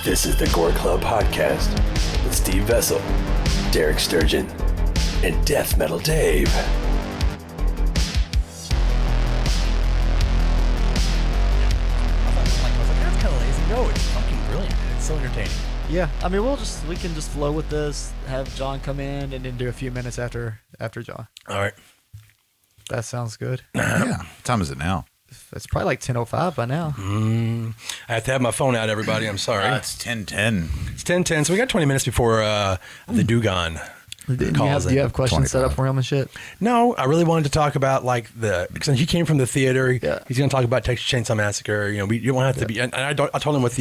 This is the Gore Club Podcast with Steve Vessel, Derek Sturgeon, and Deathmetal Dave. That's kind of lazy. No, it's fucking brilliant. It's so entertaining. Yeah, I mean, we can just flow with this. Have John come in and then do a few minutes after John. All right. That sounds good. Yeah. What time is it now? It's probably like 10:05 by now. I have to have my phone out, everybody. I'm sorry. It's 10:10. It's 10:10, so we got 20 minutes before the Dugan calls Do you have in. questions set up for him and shit? No, I really wanted to talk about because he came from the theater. Yeah. He's going to talk about Texas Chainsaw Massacre. You know, you don't have to be. And I told him what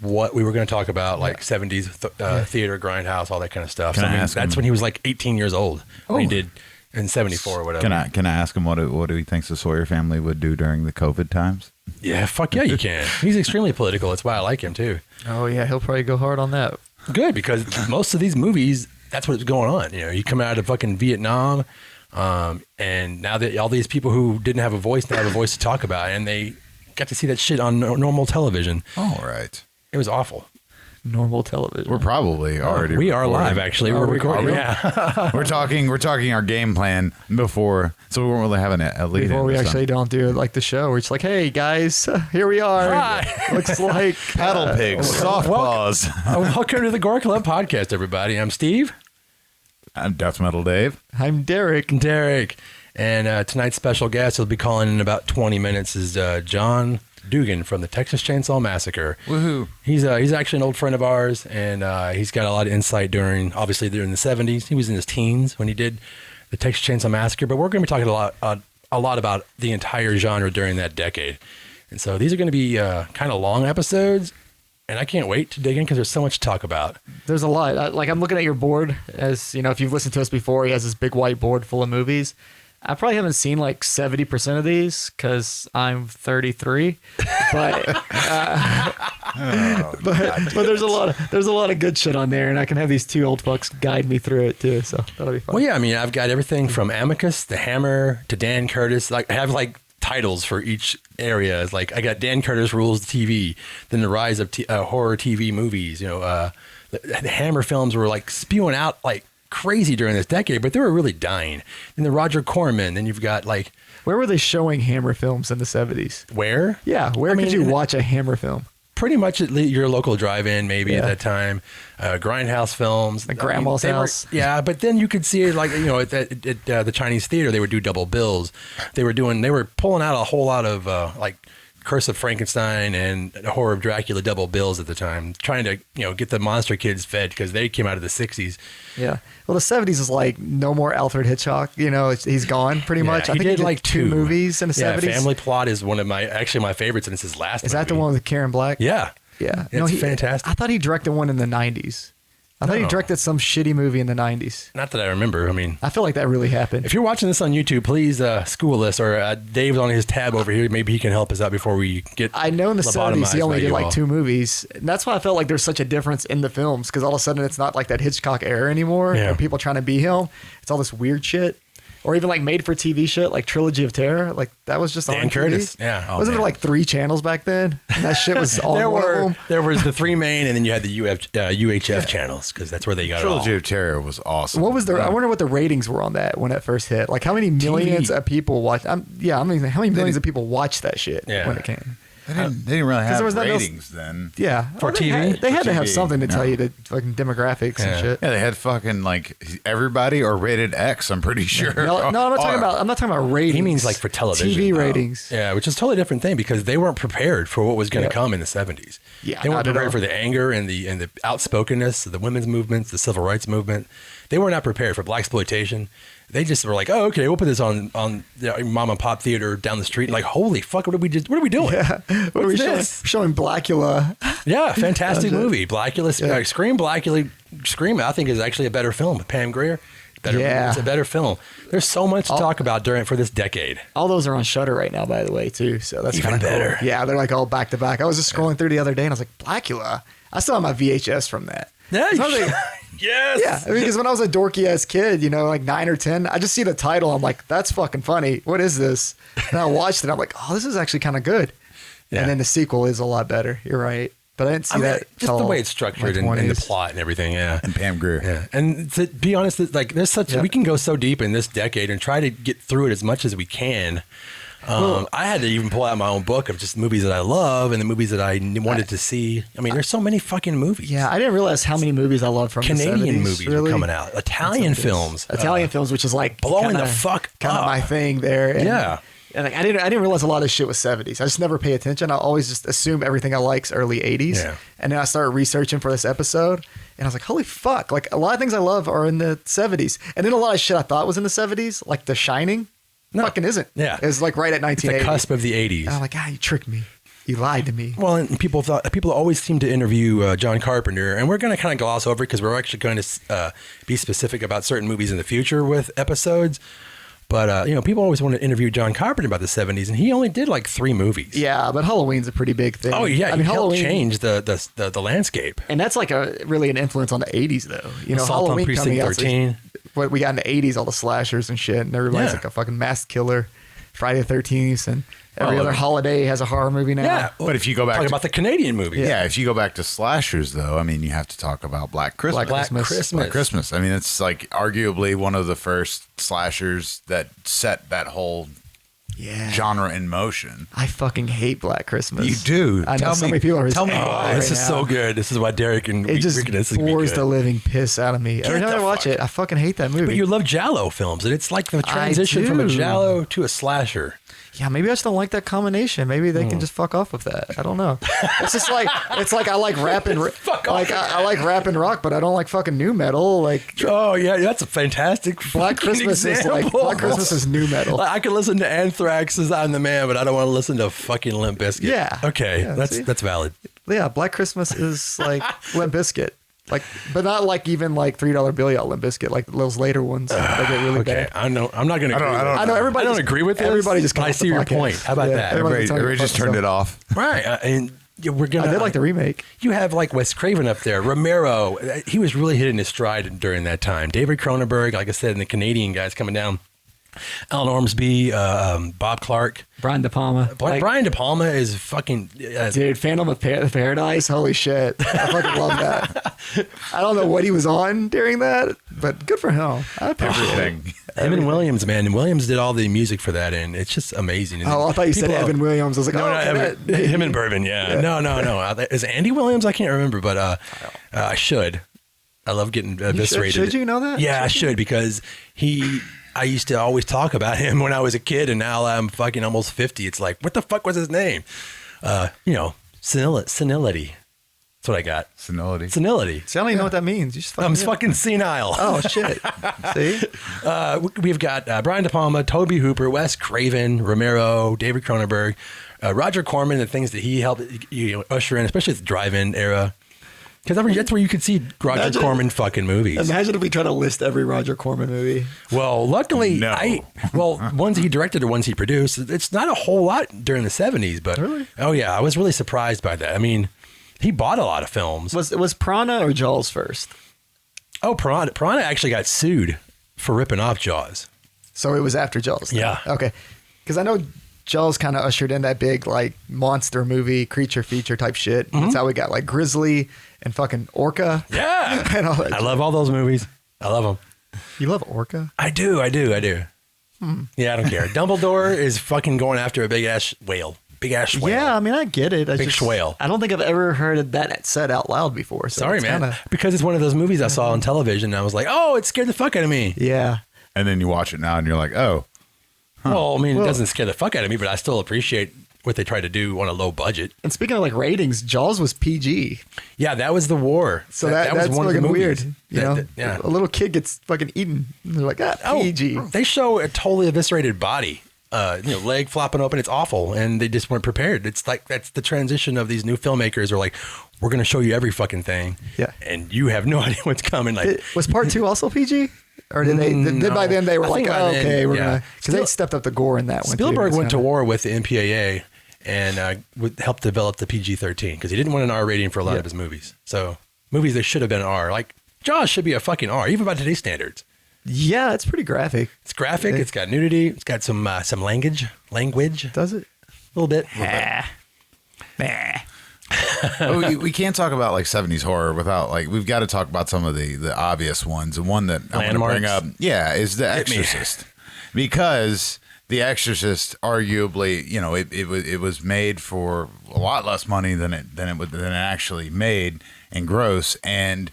what we were going to talk about, like 70's theater, grindhouse, all that kind of stuff. Can I mean, ask that's him- when he was like 18 years old. When he did in 74 or whatever. Can I ask him what he thinks the Sawyer family would do during the COVID times? Yeah, fuck yeah, you can. He's extremely political. That's why I like him too. Oh yeah, he'll probably go hard on that. Good, because most of these movies, that's what's going on. You know, you come out of fucking Vietnam, and now that all these people who didn't have a voice now have a voice to talk about it, and they got to see that shit on normal television. All right. It was awful. Normal television. We're probably already. We are recording. live, actually. We're recording. Yeah. We're talking our game plan before, so we weren't really having a lead Before in we or actually something. don't do it like the show. We're just like, hey guys, here we are. Hi. Looks like Paddle pigs, soft paws. Welcome to the Gore Club Podcast, everybody. I'm Steve. I'm Deathmetal Dave. I'm Derek. Derek. And tonight's special guest will be calling in about 20 minutes is John Dugan from the Texas Chainsaw Massacre. Woohoo! He's actually an old friend of ours, and he's got a lot of insight during the 70s. He was in his teens when he did the Texas Chainsaw Massacre, but we're going to be talking a lot about the entire genre during that decade. And so these are going to be kind of long episodes, and I can't wait to dig in because there's so much to talk about. There's a lot. I'm looking at your board. As you know, if you've listened to us before, he has this big white board full of movies. I probably haven't seen like 70% of these because I'm 33, but but there's a lot of good shit on there, and I can have these two old fucks guide me through it too. So that'll be fun. Well, yeah, I mean, I've got everything from Amicus to Hammer to Dan Curtis. Like, I have like titles for each area. It's like I got Dan Curtis rules TV, then the rise of horror TV movies. You know, the Hammer films were like spewing out like crazy during this decade, but they were really dying. And the Roger Corman. Then you've got like, where were they showing Hammer films in the 70s? where? Yeah, where could you watch a Hammer film? Pretty much at your local drive-in, maybe at Yeah. that time. Grindhouse films, Like Grandma's they were- house. yeah, but then you could see it like, you know, at the Chinese theater, they would do double bills. They were pulling out a whole lot of like Curse of Frankenstein and Horror of Dracula double bills at the time, trying to, you know, get the monster kids fed because they came out of the 60s. Yeah. Well, the 70s is like no more Alfred Hitchcock. You know, he's gone pretty much. He I think did like two movies in the yeah, 70s. Family Plot is one of my favorites, and it's his last Is movie. that the one with Karen Black? Yeah. Yeah. It's fantastic. I thought he directed one in the 90s. I thought he No. directed some shitty movie in the 90s. Not that I remember. I mean, I feel like that really happened. if you're watching this on YouTube, please school us, or Dave's on his tab over here. Maybe he can help us out before we get I know in the 70s he lobotomized by only did you like all. 2 movies. And that's why I felt like there's such a difference in the films, because all of a sudden it's not like that Hitchcock era anymore. Yeah. Or people trying to be him. It's all this weird shit. Or even like made for TV shit, like Trilogy of Terror. Like that was just Dan on TV. Curtis. Yeah. Oh, Wasn't man. there like 3 channels back then? And that shit was on one of them. There was the 3 main, and then you had the UHF channels, because that's where they got Trilogy it all. of Terror was awesome. What was the? I wonder what the ratings were on that when it first hit. Like how many millions of people watched? How many millions of people watched that shit when it came? They didn't really have there was nothing else- ratings then. Yeah, For they TV? they had For to have TV, something to no. tell you the fucking demographics Yeah. and shit. Yeah, they had fucking like everybody or rated X. I'm pretty sure. No, I'm not talking about. I'm not talking about ratings. He means like for television. TV Oh. ratings. Yeah, which is a totally different thing, because they weren't prepared for what was going to come in the 70s. Yeah, they weren't not at prepared all. for the anger and the outspokenness of the women's movements, the civil rights movement. They were not prepared for blaxploitation. They just were like, oh, okay, we'll put this on the mom and pop theater down the street. Like, holy fuck, what are we doing? Yeah, what are we showing? this? Showing Blackula. Yeah, fantastic Oh, shit. movie. Blackula, Yeah. Scream, I think, is actually a better film with Pam Grier. Yeah. It's a better film. There's so much to talk about for this decade. All those are on Shudder right now, by the way, too. So that's Even kind of better. Cool. Yeah, they're like all back to back. I was just scrolling through the other day and I was like, Blackula. I still have my VHS from that. Yeah, So I was like, yes. yeah, I mean, because when I was a dorky ass kid, you know, like 9 or 10, I just see the title. I'm like, that's fucking funny. What is this? And I watched it. I'm like, oh, this is actually kind of good. Yeah. And then the sequel is a lot better. You're right. But I didn't see that. Just the way it's structured and the plot and everything. Yeah. And Pam Grier. Yeah. And to be honest, like there's we can go so deep in this decade and try to get through it as much as we can. I had to even pull out my own book of just movies that I love and the movies that I wanted to see. I mean, there's so many fucking movies. Yeah, I didn't realize how many movies I loved from Canadian the 70s, movies really. are coming out. Italian films, which is like blowing the fuck kind of up. my thing there. And, Yeah. and like, I didn't realize a lot of shit was 70s. I just never pay attention. I always just assume everything I like's early 80s. Yeah. And then I started researching for this episode, and I was like, holy fuck! Like a lot of things I love are in the 70s, and then a lot of shit I thought was in the 70s, like The Shining. Fucking isn't. Yeah. It's like right at 1980. It's the cusp of the 80s. And I'm like, you tricked me. You lied to me. Well, and people always seem to interview John Carpenter, and we're going to kind of gloss over it because we're actually going to be specific about certain movies in the future with episodes. But, people always want to interview John Carpenter about the 70s, and he only did like 3 movies. Yeah, but Halloween's a pretty big thing. Oh, yeah. I mean, Halloween Halloween changed the landscape. And that's like really an influence on the 80s, though. Assault Halloween on Precinct 13. What we got in the 80s, all the slashers and shit, and everybody's like a fucking masked killer. Friday the 13th, and every other holiday has a horror movie now. Yeah. But if you go back Talk to about the Canadian movies. Yeah, if you go back to slashers, though, I mean, you have to talk about Black Christmas. Black Christmas. Black Christmas. I mean, it's like arguably one of the first slashers that set that whole genre in motion. I fucking hate Black Christmas. You do. I know so many people are. Tell me Oh, this is so good. This is why Derek and It just this is gonna be bores good. the living piss out of me. Every time I watch it, I fucking hate that movie. But you love Giallo films, and it's like the transition from a do. Giallo to a slasher. Yeah, maybe I just don't like that combination. Maybe they can just fuck off with that. I don't know. It's just like I like rap and I like rap and rock, but I don't like fucking new metal. Like Oh yeah, that's a fantastic Black fucking Christmas example. is like Black Christmas is new metal. Like, I could listen to Anthrax as I'm the Man, but I don't want to listen to fucking Limp Bizkit. Yeah. Okay, Yeah, see? that's valid. Yeah, Black Christmas is like Limp Bizkit. Like, but not like even like $3 Billy out Limp Bizkit, like those later ones that get really Okay, bad. I know. I'm not going to. I know everybody. I don't agree with this. Everybody just. But I see your point. How about that? Everybody just turned it off. Right, and we're gonna. I did like the remake. You have like Wes Craven up there, Romero. He was really hitting his stride during that time. David Cronenberg, like I said, and the Canadian guys coming down. Alan Ormsby, Bob Clark, Brian De Palma. Brian De Palma is fucking Dude, Phantom of Paradise. Holy shit! I fucking love that. I don't know what he was on during that, but good for him. I appreciate it. Everything. Evan Williams, man. And Williams did all the music for that, and it's just amazing. And Oh, I thought you said people- Evan Williams. I was like, No, him and Bourbon, yeah. No. Is it Andy Williams? I can't remember, but I should. I love getting eviscerated. Should you know that? Yeah, I should because I used to always talk about him when I was a kid, and now I'm fucking almost 50. It's like, what the fuck was his name? Senility. That's what I got. Senility. Senility. See, I don't even know what that means. You just I'm fucking. fucking senile. Oh shit! See, We've got Brian De Palma, Toby Hooper, Wes Craven, Romero, David Cronenberg, Roger Corman, the things that he helped usher in, especially the drive-in era. Because that's where you could see Roger Corman fucking movies. imagine if we try to list every Roger Corman movie. Well, luckily, No. ones he directed or ones he produced, it's not a whole lot during the 70s. But Really? Oh yeah, I was really surprised by that. I mean, he bought a lot of films. Was Piranha or Jaws first? Oh, Piranha actually got sued for ripping off Jaws. So it was after Jaws. Then. Yeah. Okay. Because I know Jaws kind of ushered in that big like monster movie, creature feature type shit. Mm-hmm. That's how we got like Grizzly and fucking Orca. Yeah, And all that I shit. love all those movies. I love them. You love Orca? I do. Yeah, I don't care. Dumbledore is fucking going after a big ass whale. Big ass whale. Yeah, I mean, I get it. Big whale. I don't think I've ever heard that said out loud before. So Sorry, it's man. kinda- Because it's one of those movies I saw on television, and I was like, oh, it scared the fuck out of me. yeah. And then you watch it now and you're like, oh, Well, I mean, it doesn't scare the fuck out of me, but I still appreciate what they try to do on a low budget. And speaking of like ratings, Jaws was PG. Yeah, that was the war. So that's one of the fucking movies. weird. You know, Yeah. a little kid gets fucking eaten. And they're like, PG. They show a totally eviscerated body. Leg flopping open. It's awful, and they just weren't prepared. It's like that's the transition of these new filmmakers. Are like, we're going to show you every fucking thing, Yeah. and you have no idea what's coming. Like, Was part 2 also PG? Or did they? Did by then they were I like, think by oh, then, okay, we're yeah. gonna because they stepped up the gore in that one. Spielberg too. went to war with the MPAA and helped develop the PG-13 because he didn't want an R rating for a lot of his movies. So movies that should have been an R, like Jaws, should be a fucking R, even by today's standards. Yeah, it's pretty graphic. It's graphic. It's got nudity. It's got some language. Does it? A little bit. We can't talk about like 70s horror without like we've got to talk about some of the obvious ones. And one that I'm going to bring up, is The Exorcist, because The Exorcist, arguably, it was made for a lot less money than it actually made in gross, and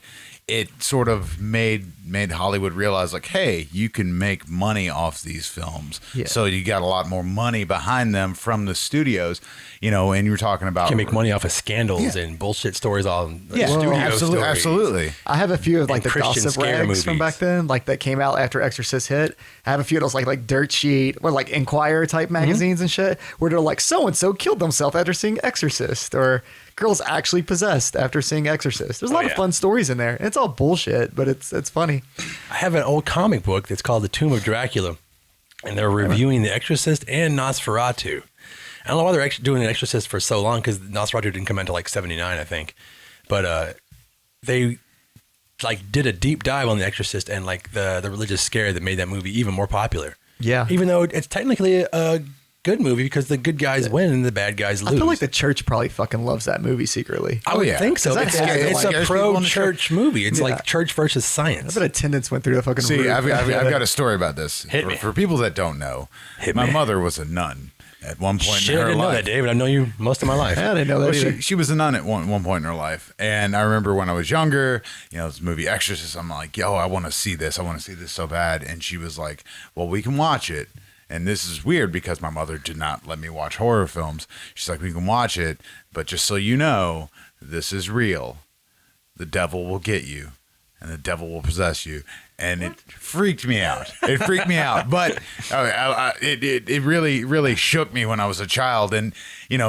it sort of made Hollywood realize, like, hey, you can make money off these films. Yeah. So you got a lot more money behind them from the studios, and you were talking about... You can make money off of scandals and bullshit stories on studio stories. Absolutely. I have a few of like the Christian gossip scare rags movies from back then, like that came out after Exorcist hit. I have a few of those like Dirt Sheet or like Inquirer type magazines and shit, where they're like, so-and-so killed themselves after seeing Exorcist, or girls actually possessed after seeing Exorcist. There's a lot of fun stories in there. It's all bullshit, but it's funny. I have an old comic book that's called The Tomb of Dracula, and they're reviewing The Exorcist and Nosferatu. I don't know why they're actually doing The Exorcist for so long, because Nosferatu didn't come out until like 79, I think. But they like did a deep dive on The Exorcist and like the religious scare that made that movie even more popular. Yeah. Even though it's technically a good movie, because the good guys win and the bad guys lose. I feel like the church probably fucking loves that movie secretly. I would think so. It's a pro-church movie. It's like church versus science. I bet attendance went through the fucking roof. I've got a story about this. For people that don't know, my mother was a nun at one point in her life. I didn't know that, David. I've known you most of my life. I didn't know that either. She was a nun at one point in her life. And I remember when I was younger, this movie Exorcist, I'm like, yo, I want to see this. I want to see this so bad. And she was like, well, we can watch it. And this is weird because my mother did not let me watch horror films. She's like, we can watch it, but just so you know, this is real. The devil will get you, and the devil will possess you. And it freaked me out. It freaked me out. But it really, really shook me when I was a child. And,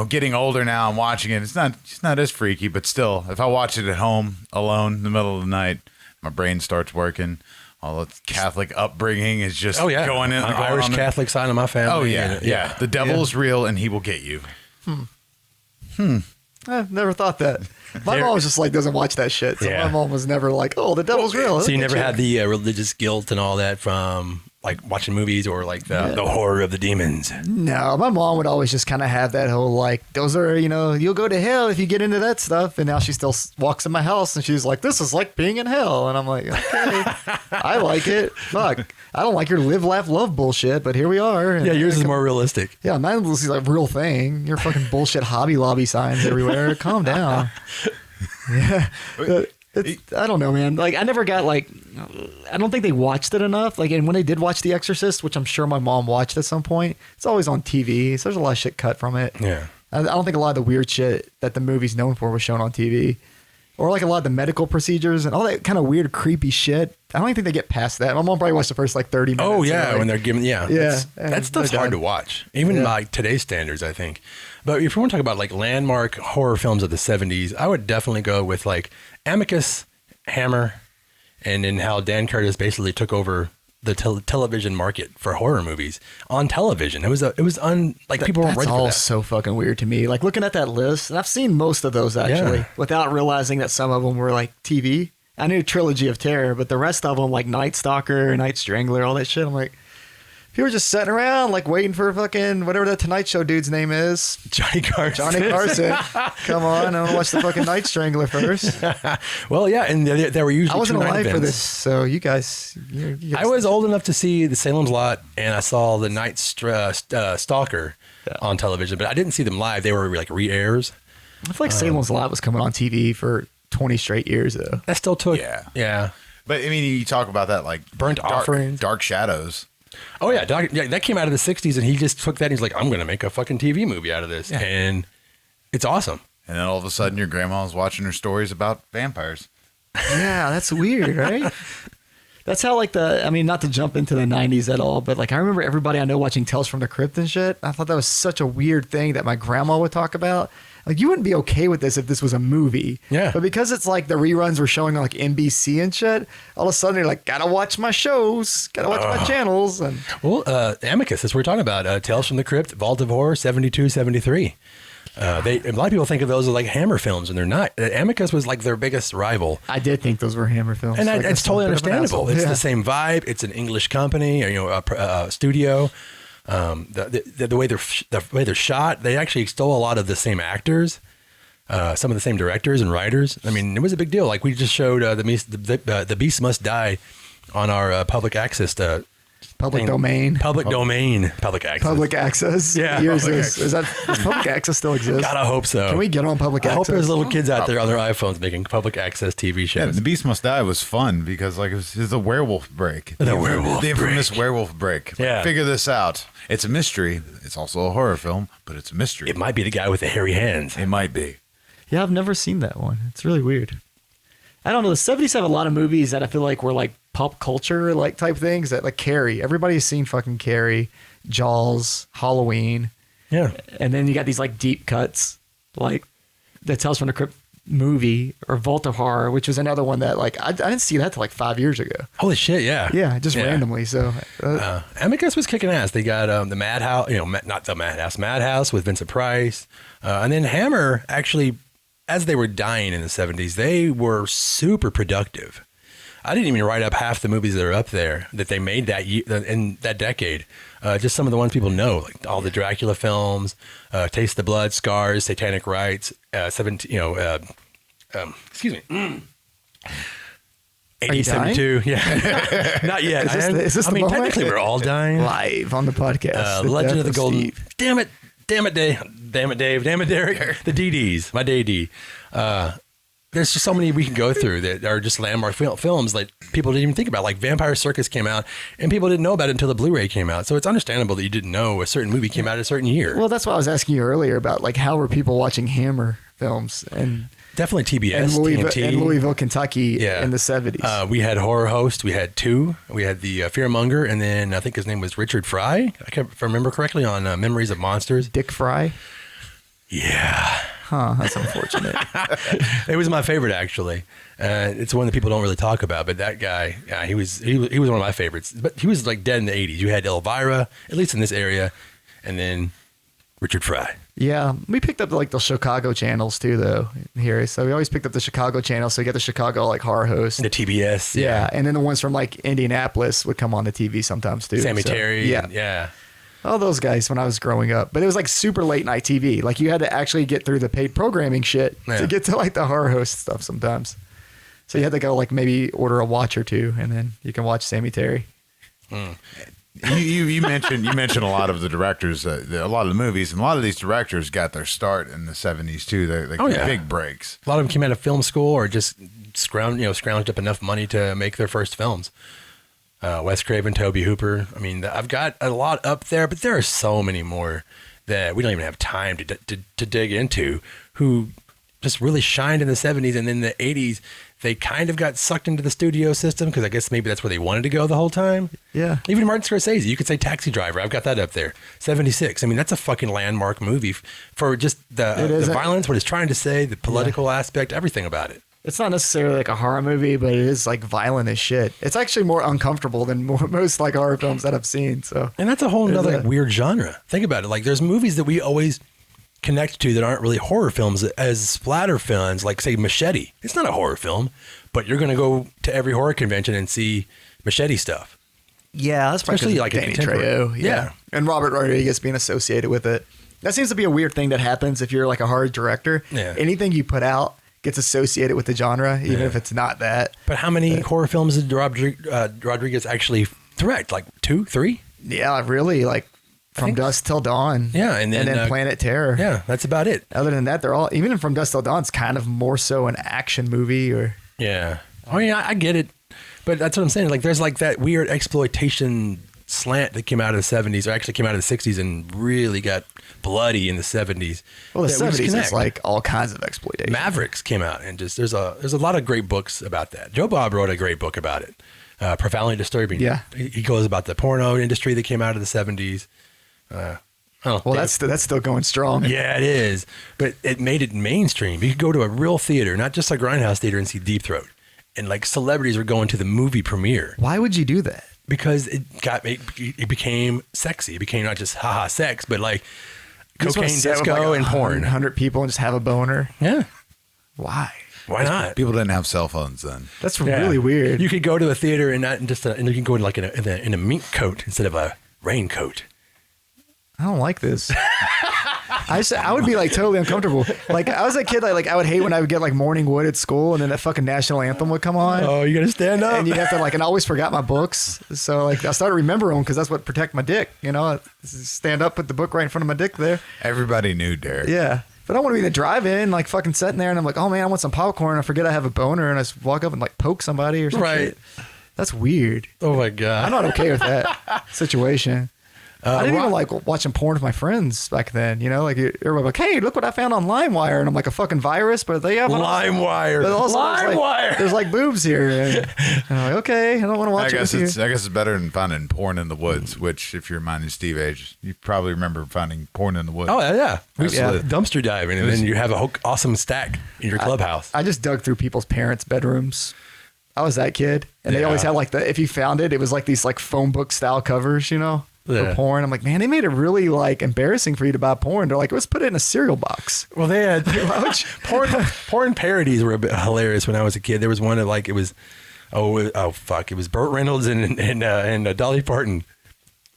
getting older now and watching it, it's not as freaky, but still, if I watch it at home alone in the middle of the night, my brain starts working. All the Catholic upbringing is just going in. The Irish Catholic side of my family. Oh, yeah. The devil is real, and he will get you. I've never thought that. My mom was just like, doesn't watch that shit. So my mom was never like, oh, the devil's real. So you never had the religious guilt and all that from like watching movies or like the horror of the demons? No, my mom would always just kind of have that whole like, those are, you'll go to hell if you get into that stuff. And now she still walks in my house and she's like, this is like being in hell. And I'm like, okay, I like it. Fuck. I don't like your live, laugh, love bullshit, but here we are. And yours is more realistic. Yeah, mine is like real thing. Your fucking bullshit Hobby Lobby signs everywhere. Calm down. Yeah. I don't know, man. Like, I never got like, I don't think they watched it enough. Like, and when they did watch The Exorcist, which I'm sure my mom watched at some point, it's always on TV. So there's a lot of shit cut from it. Yeah. I don't think a lot of the weird shit that the movie's known for was shown on TV. Or like a lot of the medical procedures and all that kind of weird, creepy shit. I don't even think they get past that. My mom probably watched the first like 30 minutes. Oh, yeah. Like, when they're giving, that stuff's hard to watch. Even by today's standards, I think. But if we want to talk about like landmark horror films of the 70s, I would definitely go with like Amicus, Hammer, and then how Dan Curtis basically took over the television market for horror movies on television. It was people weren't ready for that. That's all so fucking weird to me. Like looking at that list, and I've seen most of those actually without realizing that some of them were like TV. I knew Trilogy of Terror, but the rest of them like Night Stalker, Night Strangler, all that shit. I'm like, people were just sitting around like waiting for fucking whatever that Tonight Show dude's name is. Johnny Carson. Come on, I want to watch the fucking Night Strangler first. Well, yeah, and there were usually I wasn't alive events for this, so you guys. I was old enough to see the Salem's Lot, and I saw the Night Stalker on television, but I didn't see them live. They were like re-airs. I feel like Salem's Lot was coming on TV for 20 straight years, though. That still took. Yeah. But I mean, you talk about that like Burnt Offerings, Dark Shadows. Oh yeah, that came out of the 60s, and he just took that and he's like, I'm going to make a fucking TV movie out of this. Yeah. And it's awesome. And then all of a sudden your grandma's watching her stories about vampires. Yeah, that's weird, right? That's how like not to jump into the 90s at all, but like I remember everybody I know watching Tales from the Crypt and shit. I thought that was such a weird thing that my grandma would talk about. Like you wouldn't be okay with this if this was a movie. Yeah. But because it's like the reruns were showing on like NBC and shit, all of a sudden you're like, gotta watch my shows, gotta watch my channels. And Amicus, that's what we're talking about. Tales from the Crypt, Vault of Horror, 72, 73. A lot of people think of those as like Hammer films, and they're not. Amicus was like their biggest rival. I did think those were Hammer films. And like, it's totally understandable. It's the same vibe. It's an English company, a studio. The way they're shot, they actually stole a lot of the same actors. some of the same directors and writers. I mean, it was a big deal. Like we just showed the Beast Must Die on our public access Public domain. Public access. Public access. Yeah. Does public access still exist? God, I hope so. Can we get on public I access? hope there's little kids out there on their iPhones making public access TV shows. Yeah, The Beast Must Die was fun because like it was a werewolf break. The werewolf infamous break. werewolf break. Yeah. Figure this out. It's a mystery. It's also a horror film, but it's a mystery. It might be the guy with the hairy hands. It might be. Yeah, I've never seen that one. It's really weird. I don't know. The 70s have a lot of movies that I feel like were like pop culture like type things that like Carrie. Everybody's seen fucking Carrie, Jaws, Halloween. Yeah. And then you got these like deep cuts like the Tales from the Crypt movie or Vault of Horror, which was another one that like I didn't see that till like 5 years ago. Holy shit, yeah. Yeah, just randomly. So Amicus was kicking ass. They got the Madhouse, not the Madhouse, Madhouse with Vincent Price. And then Hammer actually, as they were dying in the 70s, they were super productive. I didn't even write up half the movies that are up there that they made that year, in that decade. Just some of the ones people know, like all the Dracula films, Taste the Blood, Scars, Satanic Rites, excuse me. 8072, yeah. Not yet. Is this the moment? Technically we're all dying. live on the podcast. Legend of the Golden. Steve. Damn it, Dave. Damn it, Derek. The DDs, my DD. There's just so many we can go through that are just landmark films like people didn't even think about. Like Vampire Circus came out and people didn't know about it until the Blu-ray came out. So it's understandable that you didn't know a certain movie came out a certain year. Well, that's what I was asking you earlier about like how were people watching Hammer films and Definitely TBS, and TNT. and Louisville, Kentucky in the 70s. We had Horror Host. We had two. We had the Fearmonger, and then I think his name was Richard Fry. I can't remember correctly on Memories of Monsters. Dick Fry. Yeah. Huh, that's unfortunate. It was my favorite, actually. It's one that people don't really talk about, but that guy, he was one of my favorites. But he was like dead in the 80s. You had Elvira, at least in this area, and then Richard Fry. Yeah, we picked up like the Chicago channels too, though, here. So we always picked up the Chicago channel, so you get the Chicago like horror host. The TBS. Yeah, and then the ones from like Indianapolis would come on the TV sometimes too. Sammy So, Terry. Yeah. Yeah. All those guys when I was growing up. But it was like super late night TV. Like you had to actually get through the paid programming shit to get to like the horror host stuff sometimes. So you had to go like maybe order a watch or two and then you can watch Sammy Terry. You mentioned a lot of the directors, a lot of the movies, and a lot of these directors got their start in the 70s too. They're big breaks. A lot of them came out of film school or just scrounged up enough money to make their first films. Wes Craven, Tobe Hooper. I mean, I've got a lot up there, but there are so many more that we don't even have time to dig into who just really shined in the 70s, and then the 80s, they kind of got sucked into the studio system because I guess maybe that's where they wanted to go the whole time. Yeah. Even Martin Scorsese, you could say Taxi Driver. I've got that up there. 76. I mean, that's a fucking landmark movie for just the violence, what it's trying to say, the political aspect, everything about it. It's not necessarily like a horror movie, but it is like violent as shit. It's actually more uncomfortable than most like horror films that I've seen. So, and that's a whole other like, weird genre. Think about it. Like there's movies that we always connect to that aren't really horror films as splatter films, like say Machete. It's not a horror film, but you're going to go to every horror convention and see Machete stuff. Yeah, that's especially like Danny a Trejo. Yeah, and Robert Rodriguez being associated with it. That seems to be a weird thing that happens if you're like a horror director. Yeah. Anything you put out gets associated with the genre, even if it's not that. But how many horror films did Rodriguez actually direct? Like 2, 3? Yeah, really. Like From Dusk Till Dawn. Yeah, and then Planet Terror. Yeah, that's about it. Other than that, they're all even From Dusk Till Dawn. It's kind of more so an action movie, or yeah. I mean, I get it, but that's what I'm saying. Like, there's like that weird exploitation slant that came out of the 70s, or actually came out of the 60s, and really got bloody in the 70s. Well, the 70s is like all kinds of exploitation. Mavericks came out, and just there's a lot of great books about that. Joe Bob wrote a great book about it, Profoundly Disturbing. Yeah, he goes about the porno industry that came out of the 70s. That's still going strong. Yeah, it is, but it made it mainstream. You could go to a real theater, not just a grindhouse theater, and see Deep Throat, and like celebrities were going to the movie premiere. Why would you do that? Because it became sexy. It became not just haha sex, but like cocaine, disco, and porn. 100 people and just have a boner. Yeah. Why? Why not? People didn't have cell phones then. That's really weird. You could go to a theater and not just and you can go in like in a mink coat instead of a raincoat. I don't like this. I would be like totally uncomfortable. Like I was a kid, I would hate when I would get like morning wood at school, and then that fucking national anthem would come on. Oh, you gotta stand up. And you have to and I always forgot my books. So like I started remembering them because that's what protect my dick. You know, stand up, put the book right in front of my dick there. Everybody knew Derek. Yeah. But I want to be in the drive-in, like fucking sitting there, and I'm like, oh man, I want some popcorn. I forget I have a boner, and I just walk up and like poke somebody or something. Right. That's weird. Oh my God. I'm not okay with that situation. I didn't even like watching porn with my friends back then. You know, like everybody like, hey, look what I found on LimeWire, and I'm like a fucking virus, but they have LimeWire. LimeWire. There's like boobs here. And I'm like, okay, I don't want to watch it with you. I guess it's better than finding porn in the woods. Which, if you're reminding Steve age, you probably remember finding porn in the woods. Oh yeah. We dumpster diving, and then you have a awesome stack in your clubhouse. I just dug through people's parents' bedrooms. I was that kid, and they always had like if you found it, it was like these like phone book style covers, you know. For porn. I'm like, man, they made it really like embarrassing for you to buy porn. They're like, let's put it in a cereal box. Well, they had porn parodies were a bit hilarious when I was a kid. There was one that like it was it was Burt Reynolds and Dolly Parton,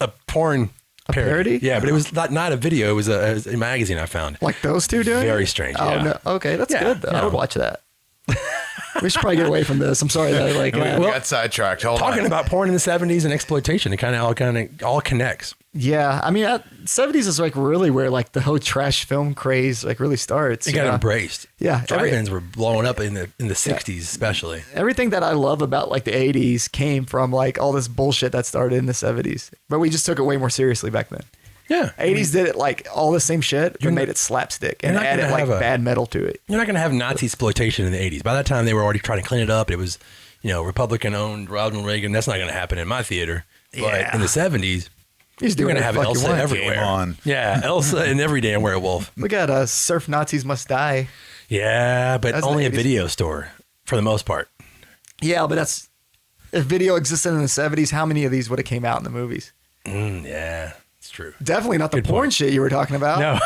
a porn parody. Yeah, but it was not a video. It was a magazine I found. Like those two doing very it? strange. Oh yeah. No. Okay, that's good though. I would watch that. We should probably get away from this. I'm sorry that we got sidetracked. Talking about porn in the 70s and exploitation, it kind of all connects. Yeah, I mean, 70s is like really where like the whole trash film craze like really starts. It got embraced. Yeah, drive-ins were blowing up in the 60s, especially. Everything that I love about like the 80s came from like all this bullshit that started in the 70s, but we just took it way more seriously back then. Yeah, 80s did it like all the same shit, but made it slapstick and added like bad metal to it. You're not going to have Nazi exploitation in the 80s. By that time, they were already trying to clean it up. It was, Republican-owned, Ronald Reagan. That's not going to happen in my theater. But in the 70s, you're going to have Elsa everywhere. Yeah, Elsa and every damn werewolf. We got Surf Nazis Must Die. Yeah, but that's only a video store for the most part. Yeah, but if video existed in the 70s, how many of these would have came out in the movies? Yeah. True. Definitely not the porn shit you were talking about. No.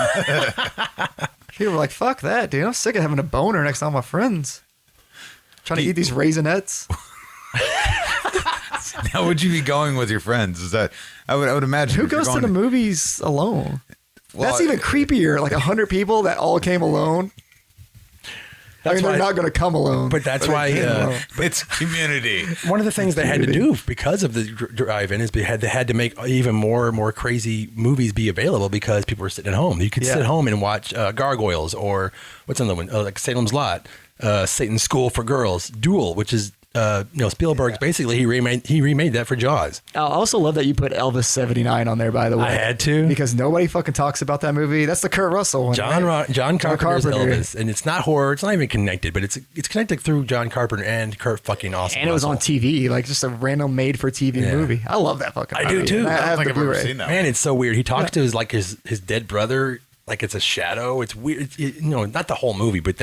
People were like, fuck that, dude. I'm sick of having a boner next to all my friends. Trying to eat these Raisinets. Now, would you be going with your friends? Is that I would imagine. Who goes to the movies alone? Well, that's even creepier. Like 100 people that all came alone. They're not going to come alone. But that's why it's community. One of the things they had to do because of the drive-in is they had to make even more crazy movies be available because people were sitting at home. You could sit at home and watch Gargoyles or what's another one? Like Salem's Lot, Satan's School for Girls, Duel, which is Spielberg's basically he remade that for Jaws. I also love that you put Elvis 79 on there, by the way. I had to because nobody fucking talks about that movie. That's the Kurt Russell one. John Carpenter's Elvis, and it's not horror. It's not even connected, but it's connected through John Carpenter and Kurt fucking awesome. And it was on TV, like just a random made for TV movie. I love that fucking movie. I do too. I don't think I've ever seen that. Man, it's so weird. He talks to his dead brother like it's a shadow. It's weird. Not the whole movie, but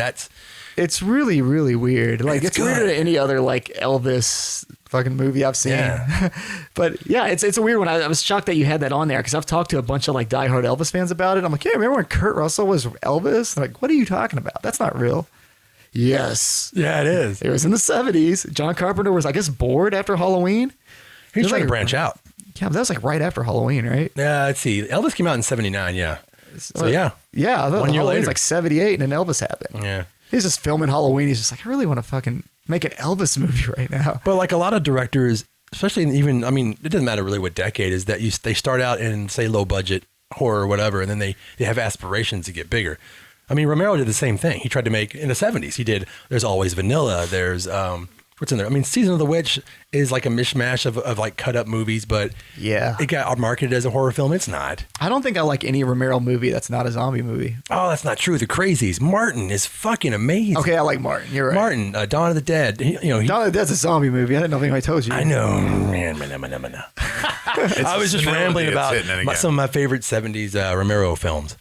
it's really, really weird. Like it's weirder than any other like Elvis fucking movie I've seen. Yeah. But yeah, it's a weird one. I was shocked that you had that on there because I've talked to a bunch of like diehard Elvis fans about it. I'm like, yeah, remember when Kurt Russell was Elvis? They're like, what are you talking about? That's not real. Yes. Yeah, it is. It was in the 70s. John Carpenter was, I guess, bored after Halloween. He was trying to branch out. Yeah, but that was like right after Halloween, right? Yeah, let's see. Elvis came out in 79, yeah. So yeah. Yeah, 1 year later. It's like 78 and then Elvis happened. Yeah. He's just filming Halloween. He's just like, I really want to fucking make an Elvis movie right now. But like a lot of directors, especially it doesn't matter really what decade is that they start out in say low budget horror or whatever, and then they have aspirations to get bigger. I mean, Romero did the same thing. He tried to make in the 70s. He did. There's Always Vanilla. There's what's in there? I mean, Season of the Witch is like a mishmash of like cut up movies, but yeah, it got marketed as a horror film. It's not. I don't think I like any Romero movie that's not a zombie movie. Oh, that's not true. The Crazies. Martin is fucking amazing. Okay, I like Martin. You're right. Martin, Dawn of the Dead. Dawn of the Dead's a zombie movie. I didn't know if anybody told you. I know. I was just rambling about some of my favorite 70s Romero films.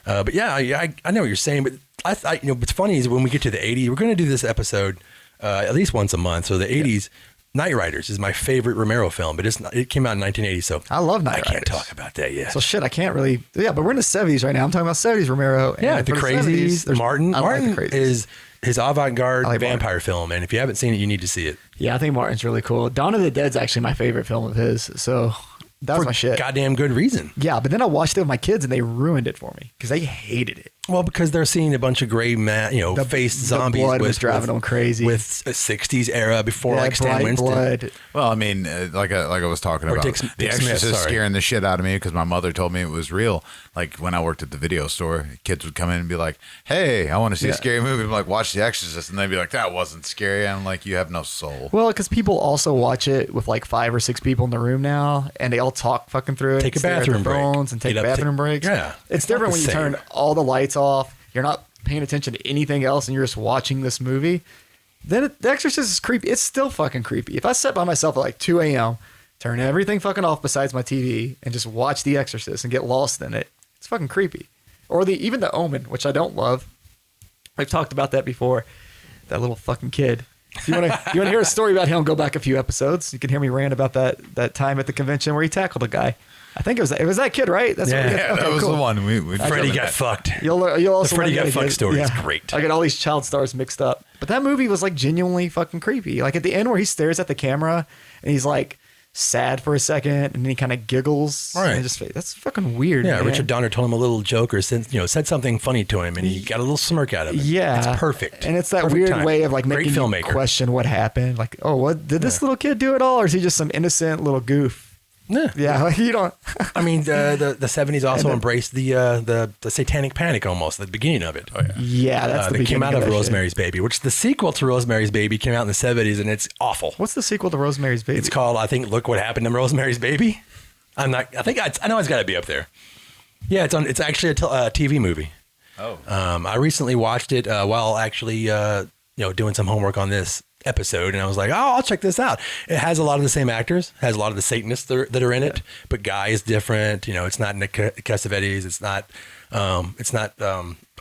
But yeah, I know what you're saying. But I what's funny is when we get to the 80s, we're going to do this episode at least once a month. So the 80s, Night Riders is my favorite Romero film, but it came out in 1980. So I love Night Riders. I can't talk about that yet. So shit, I can't really. Yeah, but we're in the 70s right now. I'm talking about 70s Romero. Yeah, the Crazies. 70s, Martin like is his avant-garde vampire film, and if you haven't seen it, you need to see it. Yeah, I think Martin's really cool. Dawn of the Dead's actually my favorite film of his. So That was my shit. Goddamn good reason. Yeah, but then I watched it with my kids and they ruined it for me because they hated it. Well, because they're seeing a bunch of gray, faced zombies. The blood was driving them crazy. With a 60s era before Stan bright Winston. blood. Well, I mean, like I was talking about, Dick The Smith, Exorcist sorry. scaring the shit out of me because my mother told me it was real. Like when I worked at the video store, kids would come in and be like, "Hey, I want to see a scary movie." I'm like, "Watch The Exorcist," and they'd be like, "That wasn't scary." I'm like, "You have no soul." Well, because people also watch it with like 5 or 6 people in the room now, and they all talk fucking through it. Take a stare at bathroom their break. phones and take Get up, bathroom breaks. Yeah. It's not different the when you same. turn all the lights off. You're not paying attention to anything else, and you're just watching this movie. Then The Exorcist is creepy. It's still fucking creepy. If I sat by myself at like 2 a.m., turn everything fucking off besides my TV, and just watch The Exorcist and get lost in it, it's fucking creepy. Or even The Omen, which I don't love. I've talked about that before. That little fucking kid. If you want to hear a story about him, go back a few episodes. You can hear me rant about that time at the convention where he tackled a guy. I think it was that kid, right? That's Yeah. what That was cool. the one. We Freddy got fucked. You'll also The Freddy learn got how to fucked story is great. I get all these child stars mixed up. But that movie was like genuinely fucking creepy. Like at the end where he stares at the camera and he's like sad for a second and then he kind of giggles. Right. And that's fucking weird. Yeah, man. Richard Donner told him a little joke or said something funny to him, and he got a little smirk out of it. Yeah. It's perfect. And it's that Perfect weird timing. way of like Great making you filmmaker. question what happened. Like, oh, what did this little kid do at all? Or is he just some innocent little goof? Yeah. Yeah, like you don't. I mean, the 70s also embraced the satanic panic almost at the beginning of it. Oh, yeah. Yeah, that's the that came beginning out of that shit. Rosemary's Baby, which the sequel to Rosemary's Baby came out in the 70s, and it's awful. What's the sequel to Rosemary's Baby? It's called, I think, Look What Happened to Rosemary's Baby. I know it's got to be up there. Yeah, it's actually a TV movie. Oh. I recently watched it while actually doing some homework on this episode, and I was like, I'll check this out. It has a lot of the same actors, has a lot of the Satanists that are in it, but Guy is different. It's not Nick Cassavetes. It's not oh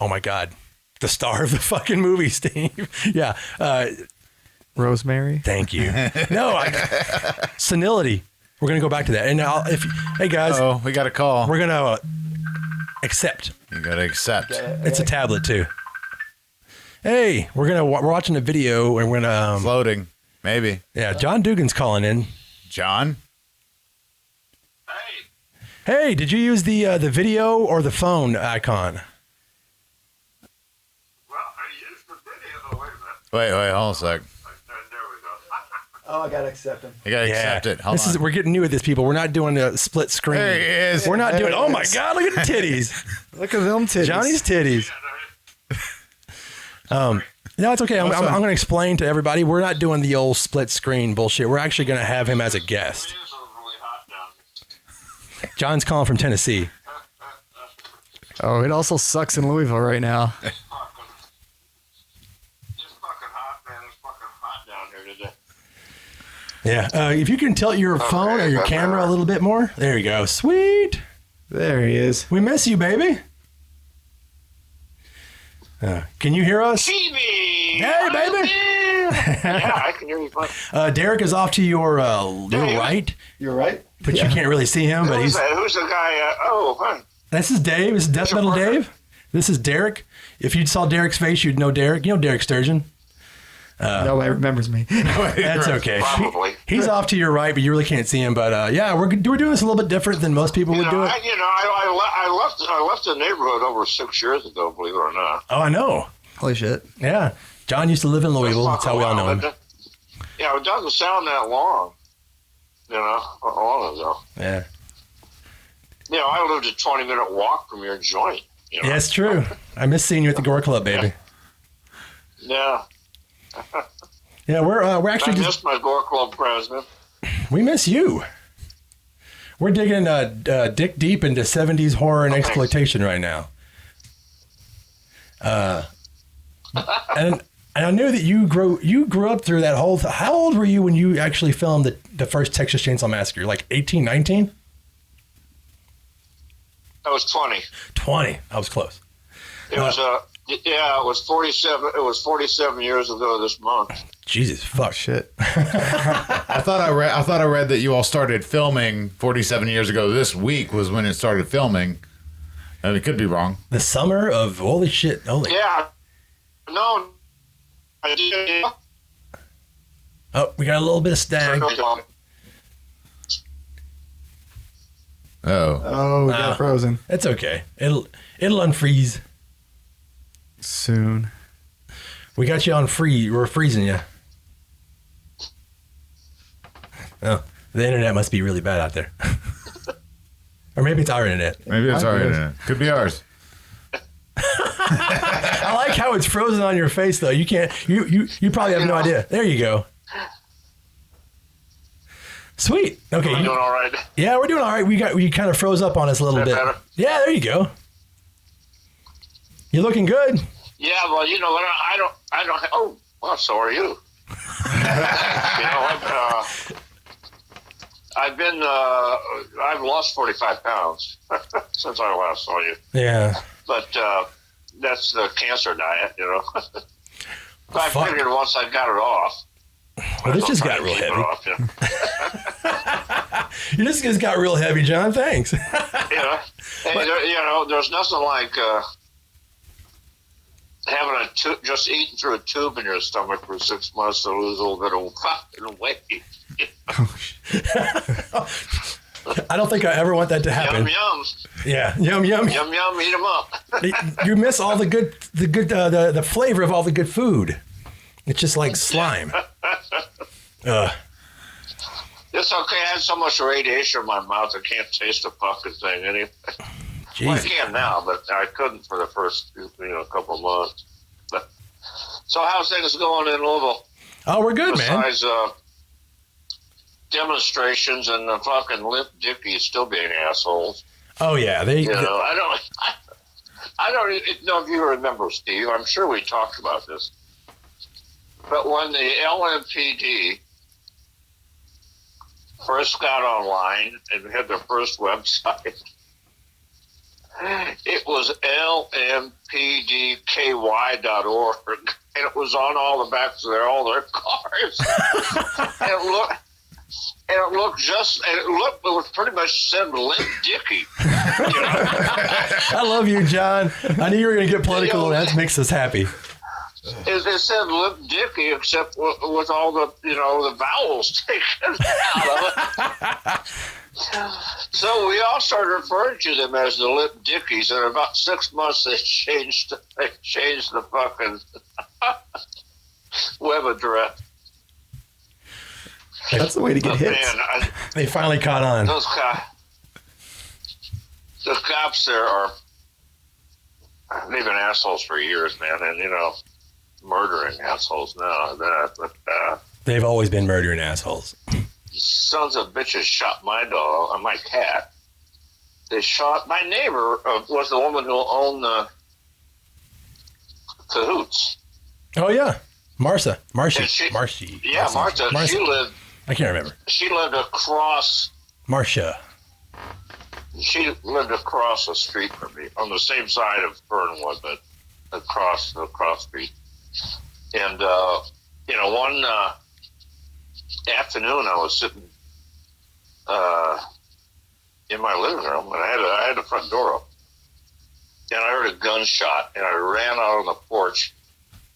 my God, the star of the fucking movie, Steve. Yeah. Rosemary. Thank you. No, senility. We're going to go back to that. And hey guys, Oh, we got a call. we're going to accept. You got to accept. It's a tablet too. Hey, we're watching a video and we're gonna Floating. Maybe. yeah. John Dugan's calling in. John? Hey, did you use the video or the phone icon? Well, I used the video. Oh, wait a minute. Wait, hold on a sec. There we go. Oh, I gotta accept him. You got to accept it. Hold on. We're getting new at this, people. We're not doing a split screen. There he is. We're not doing. There Oh he my is. God! Look at the titties. Look at them titties. Johnny's titties. Yeah, No, it's okay. I'm going to explain to everybody. We're not doing the old split screen bullshit. We're actually going to have him as a guest. it is really hot down John's calling from Tennessee. Oh, it also sucks in Louisville right now. here. It's fucking hot, man. It's fucking hot down here today. Yeah. If you can tilt your phone or your camera a little bit more. There you go. Sweet. There he is. We miss you, baby. Can you hear us? TV! Hey, baby. Yeah, I can hear you fine. Derek is off to your right, You're right. but you can't really see him. But Who's he's the guy? Oh, fun. this is Dave. This is Deathmetal Dave. This is Derek. If you saw Derek's face, you'd know Derek. You know Derek Sturgeon. Nobody remembers me. That's okay. Probably. He's off to your right, but you really can't see him. But yeah, we're doing this a little bit different than most people would do it. I left the neighborhood over 6 years ago, believe it or not. Oh, I know. Holy shit. Yeah, John used to live in Louisville. That's how we all know him. Yeah, it doesn't sound that long. Long ago. Yeah, I lived a 20-minute walk from your joint. yeah, it's true. I miss seeing you at the Gore Club, baby. Yeah. Yeah, we're I actually just missed my Gore Club president. we miss you. We're digging dick deep into 70s horror and thanks. exploitation right now. And I knew that you grew up through that whole. How old were you when you actually filmed the first Texas Chainsaw Massacre? Like 18, 19? I was 20. 20. I was close. It was it was 47. It was 47 years ago this month. Jesus, fuck. Shit. I thought I read that you all started filming 47 years ago. This week was when it started filming. I mean, it could be wrong. The summer of holy shit. Holy. Yeah. No. I did. Oh, we got a little bit of stag. Oh, we got frozen. It's okay. It'll unfreeze soon. We got you on free. We're freezing you. Oh, the internet must be really bad out there. Or maybe it's our internet. Maybe it's our internet. Could be ours. I like how it's frozen on your face, though. You can't. You probably have no idea. There you go. Sweet. Okay. We're doing all right. Yeah, we're doing all right. We kind of froze up on us a little bit. Better? Yeah, there you go. You're looking good. Yeah, well, you know what? I don't. Oh, well, so are you. You know what? I've lost 45 pounds since I last saw you. Yeah. But that's the cancer diet, you know. I figured once I got it off. Well, this just got real heavy. Off, you know. This just got real heavy, John. Thanks. Yeah. Hey, you know, there's nothing like having just eating through a tube in your stomach for 6 months to lose a little bit of fucking weight. I don't think I ever want that to happen. Yum yum. Yeah, yum yum. Yum yum. Eat them up. You miss all the flavor of all the good food. It's just like slime. It's okay. I had so much radiation in my mouth I can't taste a fucking thing anyway. Well, I can now, but I couldn't for the first couple of months. But, so how's things going in Louisville? Oh, we're good, man. Besides demonstrations and the fucking lip dickies still being assholes. Oh yeah, I don't even know if you remember, Steve. I'm sure we talked about this. But when the LMPD first got online and had their first website, it was lmpdky.org, and it was on all the backs of all their cars. It was pretty much said Limp Dicky. You know? I love you, John. I knew you were going to get political, and that makes us happy. It said Limp Dicky, except with all the the vowels taken out of it. So we all started referring to them as the Lip Dickies, and in about 6 months they changed the fucking web address. That's the way to get hits. Man, They finally caught on. the cops there they've been assholes for years, man, and murdering assholes now. They've always been murdering assholes. Sons of bitches shot my dog, my cat. They shot my neighbor. Was the woman who owned the Cahoots. Oh yeah, Marcy. Yeah, Martha. She lived. I can't remember. She lived across. Marcia. She lived across the street from me, on the same side of Fernwood, but across the street. And one afternoon, I was sitting in my living room, and I had the front door up, and I heard a gunshot, and I ran out on the porch,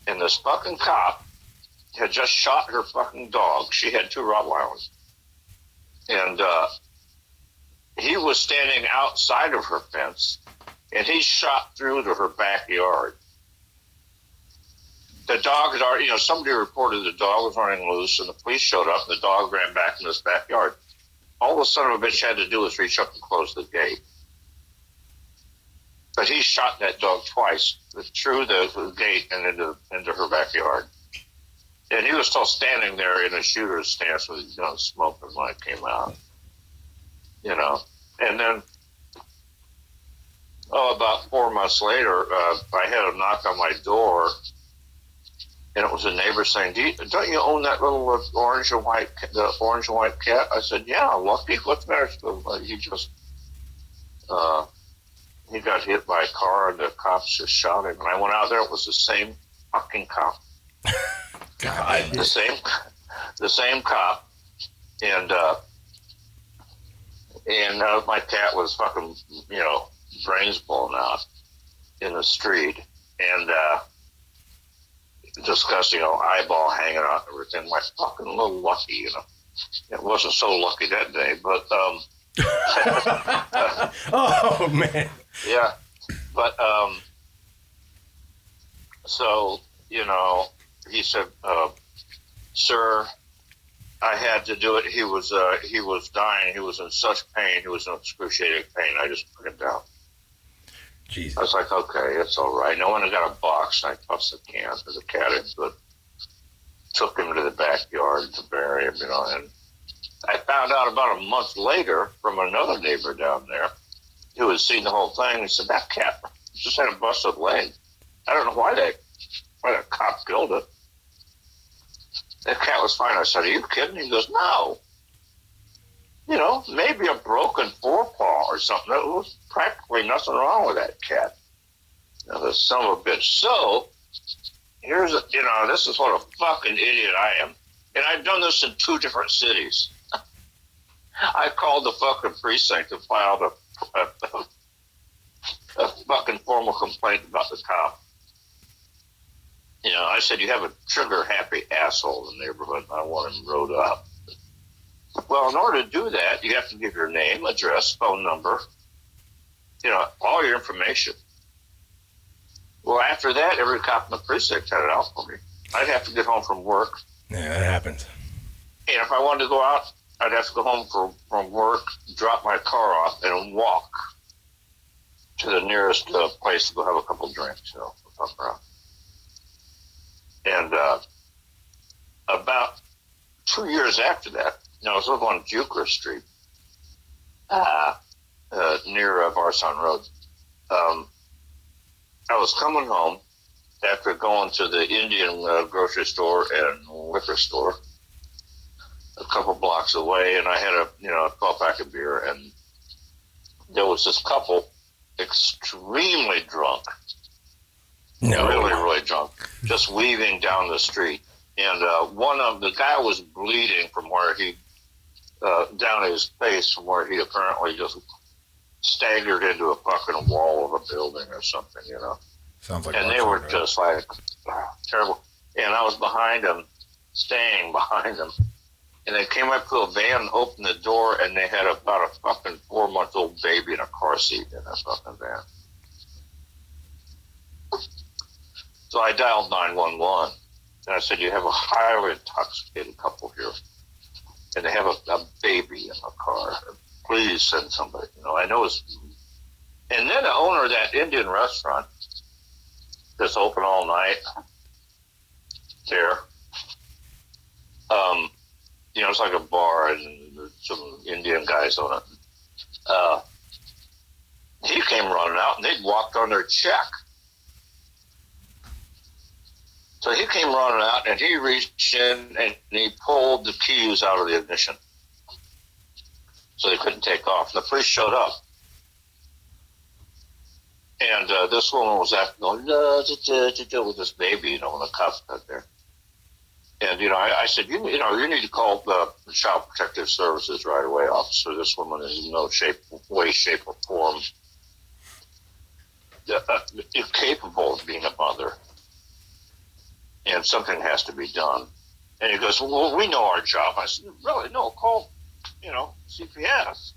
and this fucking cop had just shot her fucking dog. She had 2 Rottweilers, and he was standing outside of her fence, and he shot through to her backyard. The dog had already, somebody reported the dog was running loose, and the police showed up, and the dog ran back in his backyard. All the son of a bitch had to do was reach up and close the gate. But he shot that dog twice, through the gate and into her backyard. And he was still standing there in a shooter's stance with his gun smoking when it came out. And then, about 4 months later, I had a knock on my door, and it was a neighbor saying, "Don't you own that little orange and white cat?" I said, "Yeah, Lucky. What's the matter?" He just he got hit by a car, and the cops just shot him. And I went out there. It was the same fucking cop. God, the same cop, and my cat was fucking brains blown out in the street, and disgusting, eyeball hanging out and everything. My fucking little Lucky, It wasn't so lucky that day, but Oh man. Yeah, but so he said, "Sir, I had to do it. He was dying. He was in such pain. He was in excruciating pain. I just put him down." Jesus. I was like, "Okay, it's all right." No one got a box. And I tossed the can to the cat in, but took him to the backyard to bury him. And I found out about a month later from another neighbor down there who had seen the whole thing. He said, "That cat just had a busted leg. I don't know why the cop killed it. That cat was fine." I said, "Are you kidding?" He goes, "No. Maybe a broken forepaw or something. There was practically nothing wrong with that cat." The son of a bitch. So, this is what a fucking idiot I am. And I've done this in 2 different cities. I called the fucking precinct and filed a fucking formal complaint about the cop. I said, "You have a trigger-happy asshole in the neighborhood, and I want him rode up." Well, in order to do that, you have to give your name, address, phone number, all your information. Well, after that, every cop in the precinct had it out for me. I'd have to get home from work. Yeah, that happens. And if I wanted to go out, I'd have to go home from work, drop my car off, and walk to the nearest place to go have a couple drinks, fuck around. And about 2 years after that, I was living on Bucher Street, near Varson Road. I was coming home after going to the Indian grocery store and liquor store a couple blocks away, and I had a 12-pack of beer, and there was this couple extremely drunk, really drunk, just weaving down the street, and the guy was bleeding from where he down his face from where he apparently just staggered into a fucking wall of a building or something, Sounds like. And they were just like terrible. And I was behind them, staying behind them. And they came up to a van, opened the door, and they had about a fucking 4-month-old baby in a car seat in a fucking van. So I dialed 911, and I said, "You have a highly intoxicated couple here, and they have a baby in the car. Please send somebody." I know it's... And then the owner of that Indian restaurant that's open all night there, it's like a bar, and there's some Indian guys on it. He came running out, and they'd walked on their check. So he came running out, and he reached in, and he pulled the keys out of the ignition. So they couldn't take off. And the police showed up. And this woman was acting going, with this baby, when the cops got there. And, I said, you need to call the Child Protective Services right away, officer. This woman is in no way, shape, or form incapable of being a mother. And something has to be done. And he goes, "Well, we know our job." I said, "Really? No, call, CPS."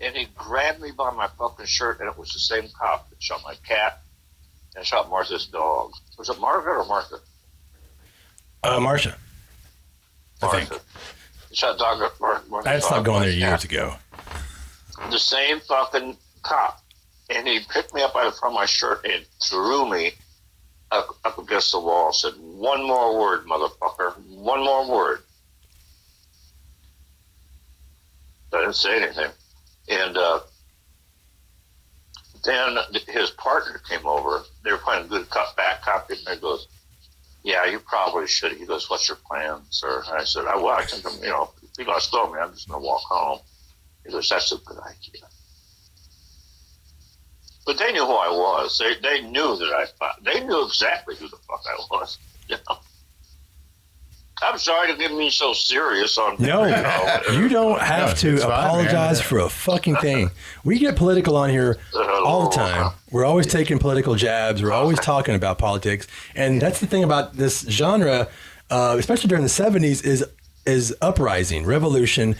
And he grabbed me by my fucking shirt, and it was the same cop that shot my cat and shot Martha's dog. Was it Margaret or Martha? Marcia. I Martha. think. He shot Martha's I stopped dog. going there years ago. The same fucking cop. And he picked me up by the front of my shirt and threw me up against the wall and said, "One more word, motherfucker. One more word." I didn't say anything. And then his partner came over. They were playing good cop, bad cop. And he goes, "Yeah, you probably should." He goes, "What's your plan, sir?" And I said, "I think if you're going to stone me, I'm just going to walk home." He goes, "That's a good idea." But they knew who I was. They knew that they knew exactly who the fuck I was. I'm sorry to get me so serious on. No, you don't have to apologize for a fucking thing. We get political on here all the time. We're always taking political jabs. We're always talking about politics. And that's the thing about this genre, especially during the 70s, is uprising, revolution.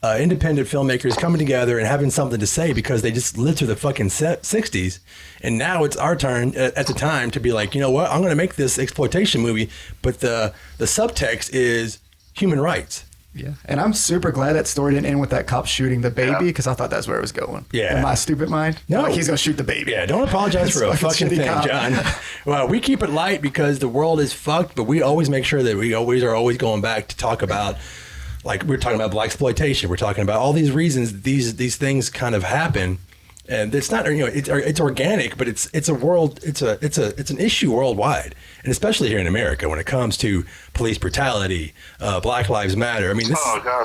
independent filmmakers coming together and having something to say because they just lived through the fucking 60s. And now it's our turn at the time to be like, you know what, I'm going to make this exploitation movie, but the subtext is human rights. Yeah, and I'm super glad that story didn't end with that cop shooting the baby because I thought that's where it was going. Yeah. In my stupid mind. No. Like he's going to shoot the baby. Yeah, don't apologize for a fucking thing, cop. John. Well, we keep it light because the world is fucked, but we always make sure that we always going back to talk about, like we're talking about blaxploitation. We're talking about all these reasons these things kind of happen. And it's not, you know, it's organic, but it's an issue worldwide, and especially here in America when it comes to police brutality, Black Lives Matter. I mean,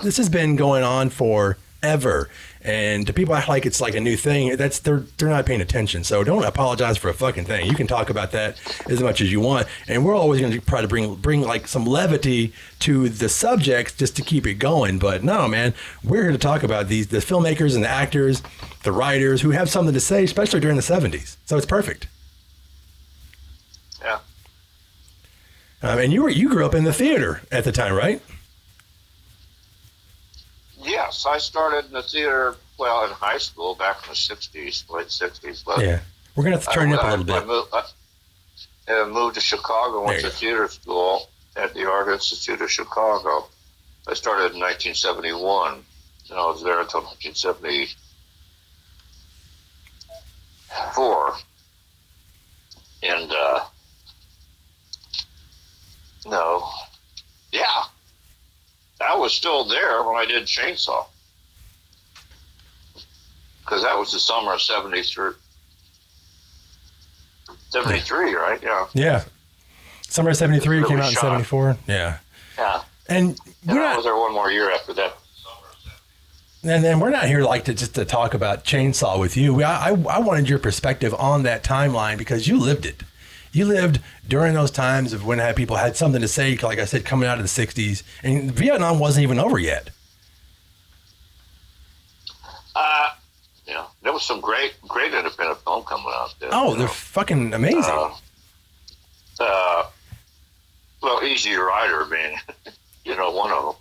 this has been going on forever, and to people act like it's like a new thing. They're not paying attention. So don't apologize for a fucking thing. You can talk about that as much as you want, and we're always going to try to bring like some levity to the subjects just to keep it going. But no, man, we're here to talk about the filmmakers and the actors, the writers who have something to say, especially during the 70s. So it's perfect. Yeah. And you grew up in the theater at the time, right? Yes, I started in the theater, well, in high school back in the 60s, late 60s. But Yeah. We're going to have to turn it up a little bit. I moved to Chicago, went to theater school at the Art Institute of Chicago. I started in 1971, and I was there until 1974. And, I was still there when I did Chainsaw. Because that was the summer of 73, right? Yeah. Yeah. Summer of 73 Really came out in shot. 74. Yeah. Yeah. And I was there one more year after that. And then we're not here like to talk about Chainsaw with you. I wanted your perspective on that timeline because you lived it. You lived during those times of when people had something to say, like I said, coming out of the 60s. And Vietnam wasn't even over yet. There was some great independent film coming out there. Oh, they're fucking amazing. Well, Easy Rider being, one of them.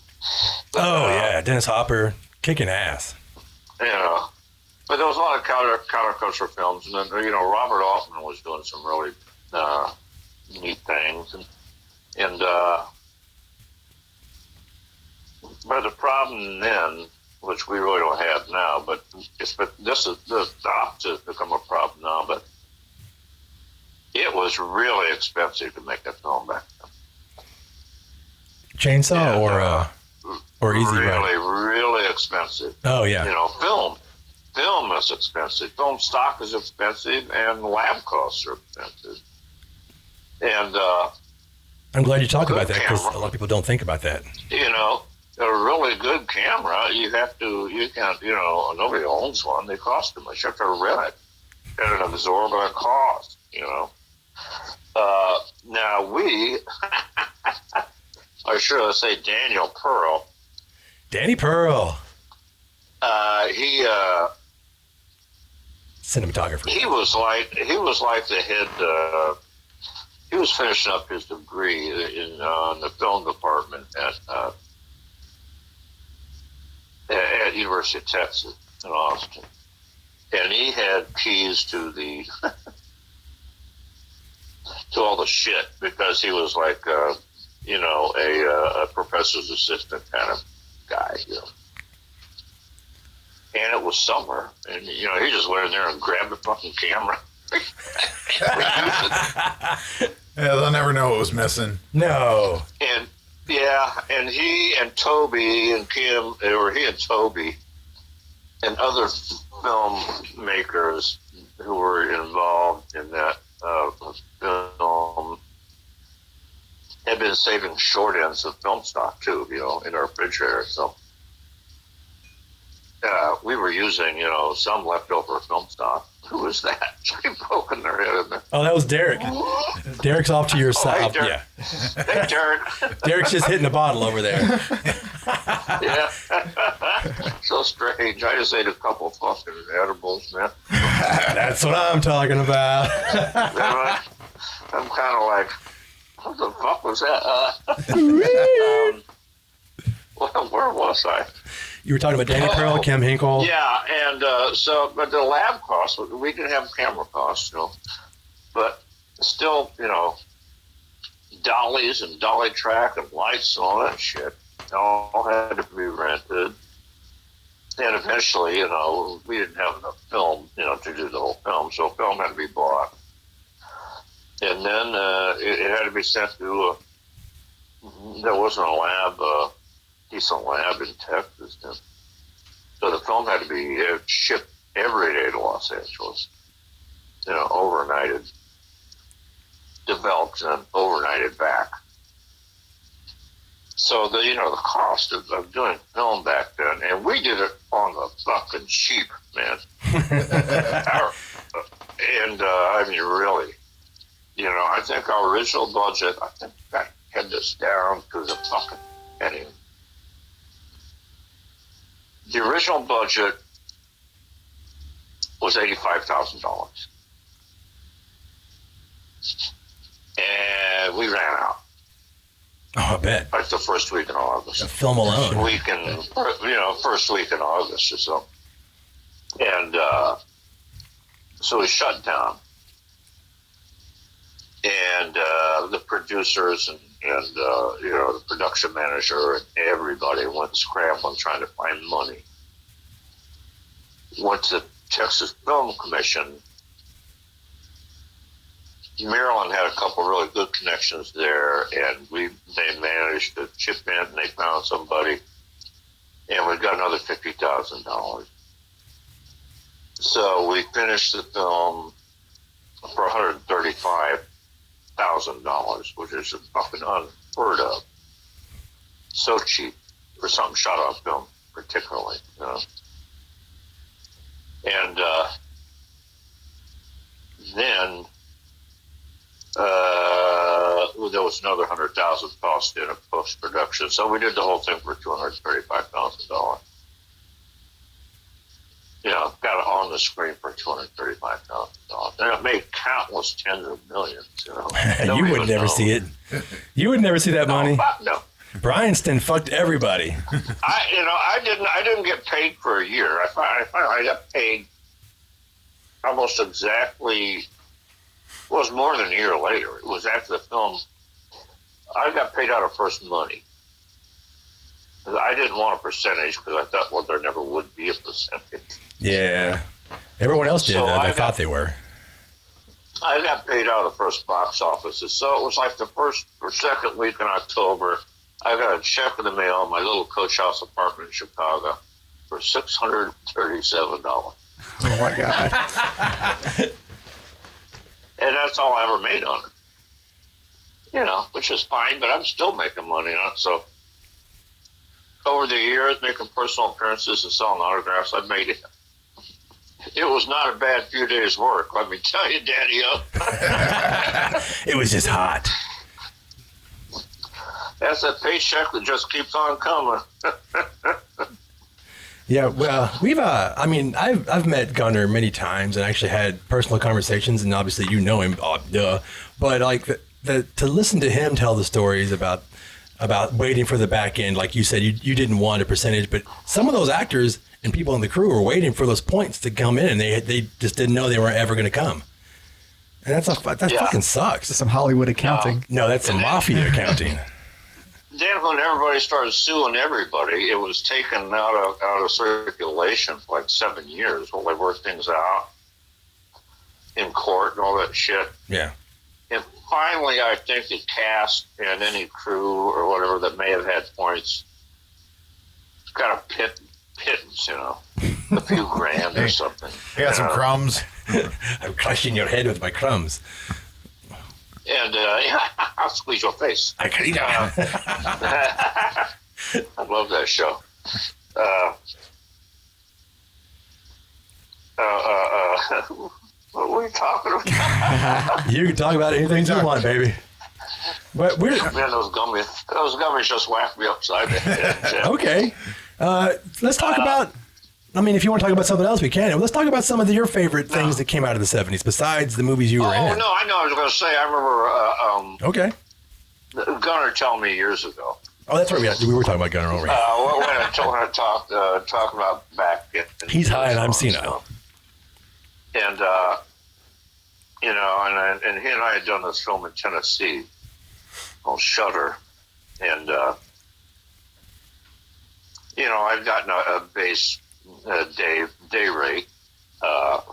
But, yeah, Dennis Hopper, kicking ass. But there was a lot of counterculture films, and then Robert Altman was doing some really neat things, and but the problem then, which we really don't have now, but this is the opposite has become a problem now. But it was really expensive to make that film back then. Chainsaw or Easy Rider? Really expensive. Oh yeah. Film is expensive. Film stock is expensive, and lab costs are expensive. And I'm glad you talk about that because a lot of people don't think about that. A really good camera, you can't, nobody owns one. They cost too much. You have to rent it and absorb that cost, Now or should I say Daniel Pearl. Danny Pearl. Cinematographer. He was like the head. He was finishing up his degree in the film department at University of Texas in Austin, and he had keys to the to all the shit because he was like a professor's assistant kind of guy, And it was summer, and he just went in there and grabbed the fucking camera. Yeah, they'll never know what was missing. No. And he and Toby and Kim, or he and Toby and other filmmakers who were involved in that film had been saving short ends of film stock too, in our refrigerator. So we were using, some leftover film stock. Who was that? They poking their head in there. Oh, that was Derek. Derek's off to your side. Hey, Derek. Yeah. Hey, Derek. Derek's just hitting the bottle over there. Yeah. So strange. I just ate a couple fucking edibles, man. That's what I'm talking about. I'm kind of like, what the fuck was that? Where was I? You were talking about Danny Pearl, Kim Hinkle. Yeah, and but the lab costs, we didn't have camera costs, but still, dollies and dolly track and lights and all that shit all had to be rented. And eventually, we didn't have enough film, to do the whole film, so film had to be bought. And then it had to be sent to there wasn't a decent lab in Texas then. So the film had to be shipped every day to Los Angeles, overnighted, developed and overnighted back. So the cost of doing film back then, and we did it on the fucking cheap, man. I mean, really, I think our original budget, I think I had this down to the fucking penny. The original budget was $85,000, and we ran out. Oh, I bet. Like the first week in August. The film alone. First week in August or so. And so we shut down. And the producers and the production manager and everybody went scrambling trying to find money. Went to the Texas Film Commission. Maryland had a couple really good connections there, and they managed to chip in, and they found somebody, and we got another $50,000. So we finished the film for $135,000, which is fucking unheard of. So cheap for something shot on film, particularly, And then there was another $100,000 cost in post-production, so we did the whole thing for $235,000. Got it on the screen for $235,000, and it made countless tens of millions. You would never see it. You would never see that money. No. Bryanston fucked everybody. I didn't get paid for a year. I got paid almost exactly. It was more than a year later. It was after the film. I got paid out of first money. I didn't want a percentage because I thought, there never would be a percentage. Yeah. Everyone else did. I thought they were. I got paid out of the first box offices. So it was like the first or second week in October. I got a check in the mail in my little coach house apartment in Chicago for $637. Oh, my God. And that's all I ever made on it. Which is fine, but I'm still making money on it. So over the years, making personal appearances and selling autographs, I've made it. It was not a bad few days' work, let me tell you, Daddy-O. It was just hot. That's a paycheck that just keeps on coming. Yeah, well, I've met Gunnar many times and actually had personal conversations, and obviously you know him, but like to listen to him tell the stories about waiting for the back end, like you said, you didn't want a percentage, but some of those actors and people in the crew were waiting for those points to come in, and they just didn't know they were ever going to come. And that fucking sucks. That's some Hollywood accounting. No, that's some mafia accounting. Then when everybody started suing everybody, it was taken out of circulation for like 7 years while they worked things out in court and all that shit. Yeah. And finally, I think the cast and any crew or whatever that may have had points got a pittance, a few grand or something. You got some crumbs. I'm crushing your head with my crumbs. And I'll squeeze your face. I love that show. What were you talking about? You can talk about anything you want, baby. But man, those gummies just whacked me upside the head. Okay. Let's talk about. If you want to talk about something else, we can. Let's talk about some of your favorite things that came out of the 70s, besides the movies you were in. Oh, no, I know. I was going to say, I remember okay. Gunnar telling me years ago. Oh, that's right. We were talking about Gunnar already. I told her to talk about back. He's high and I'm senile. And you know, and he and I had done this film in Tennessee called Shutter, and you know, I've gotten a base day rate,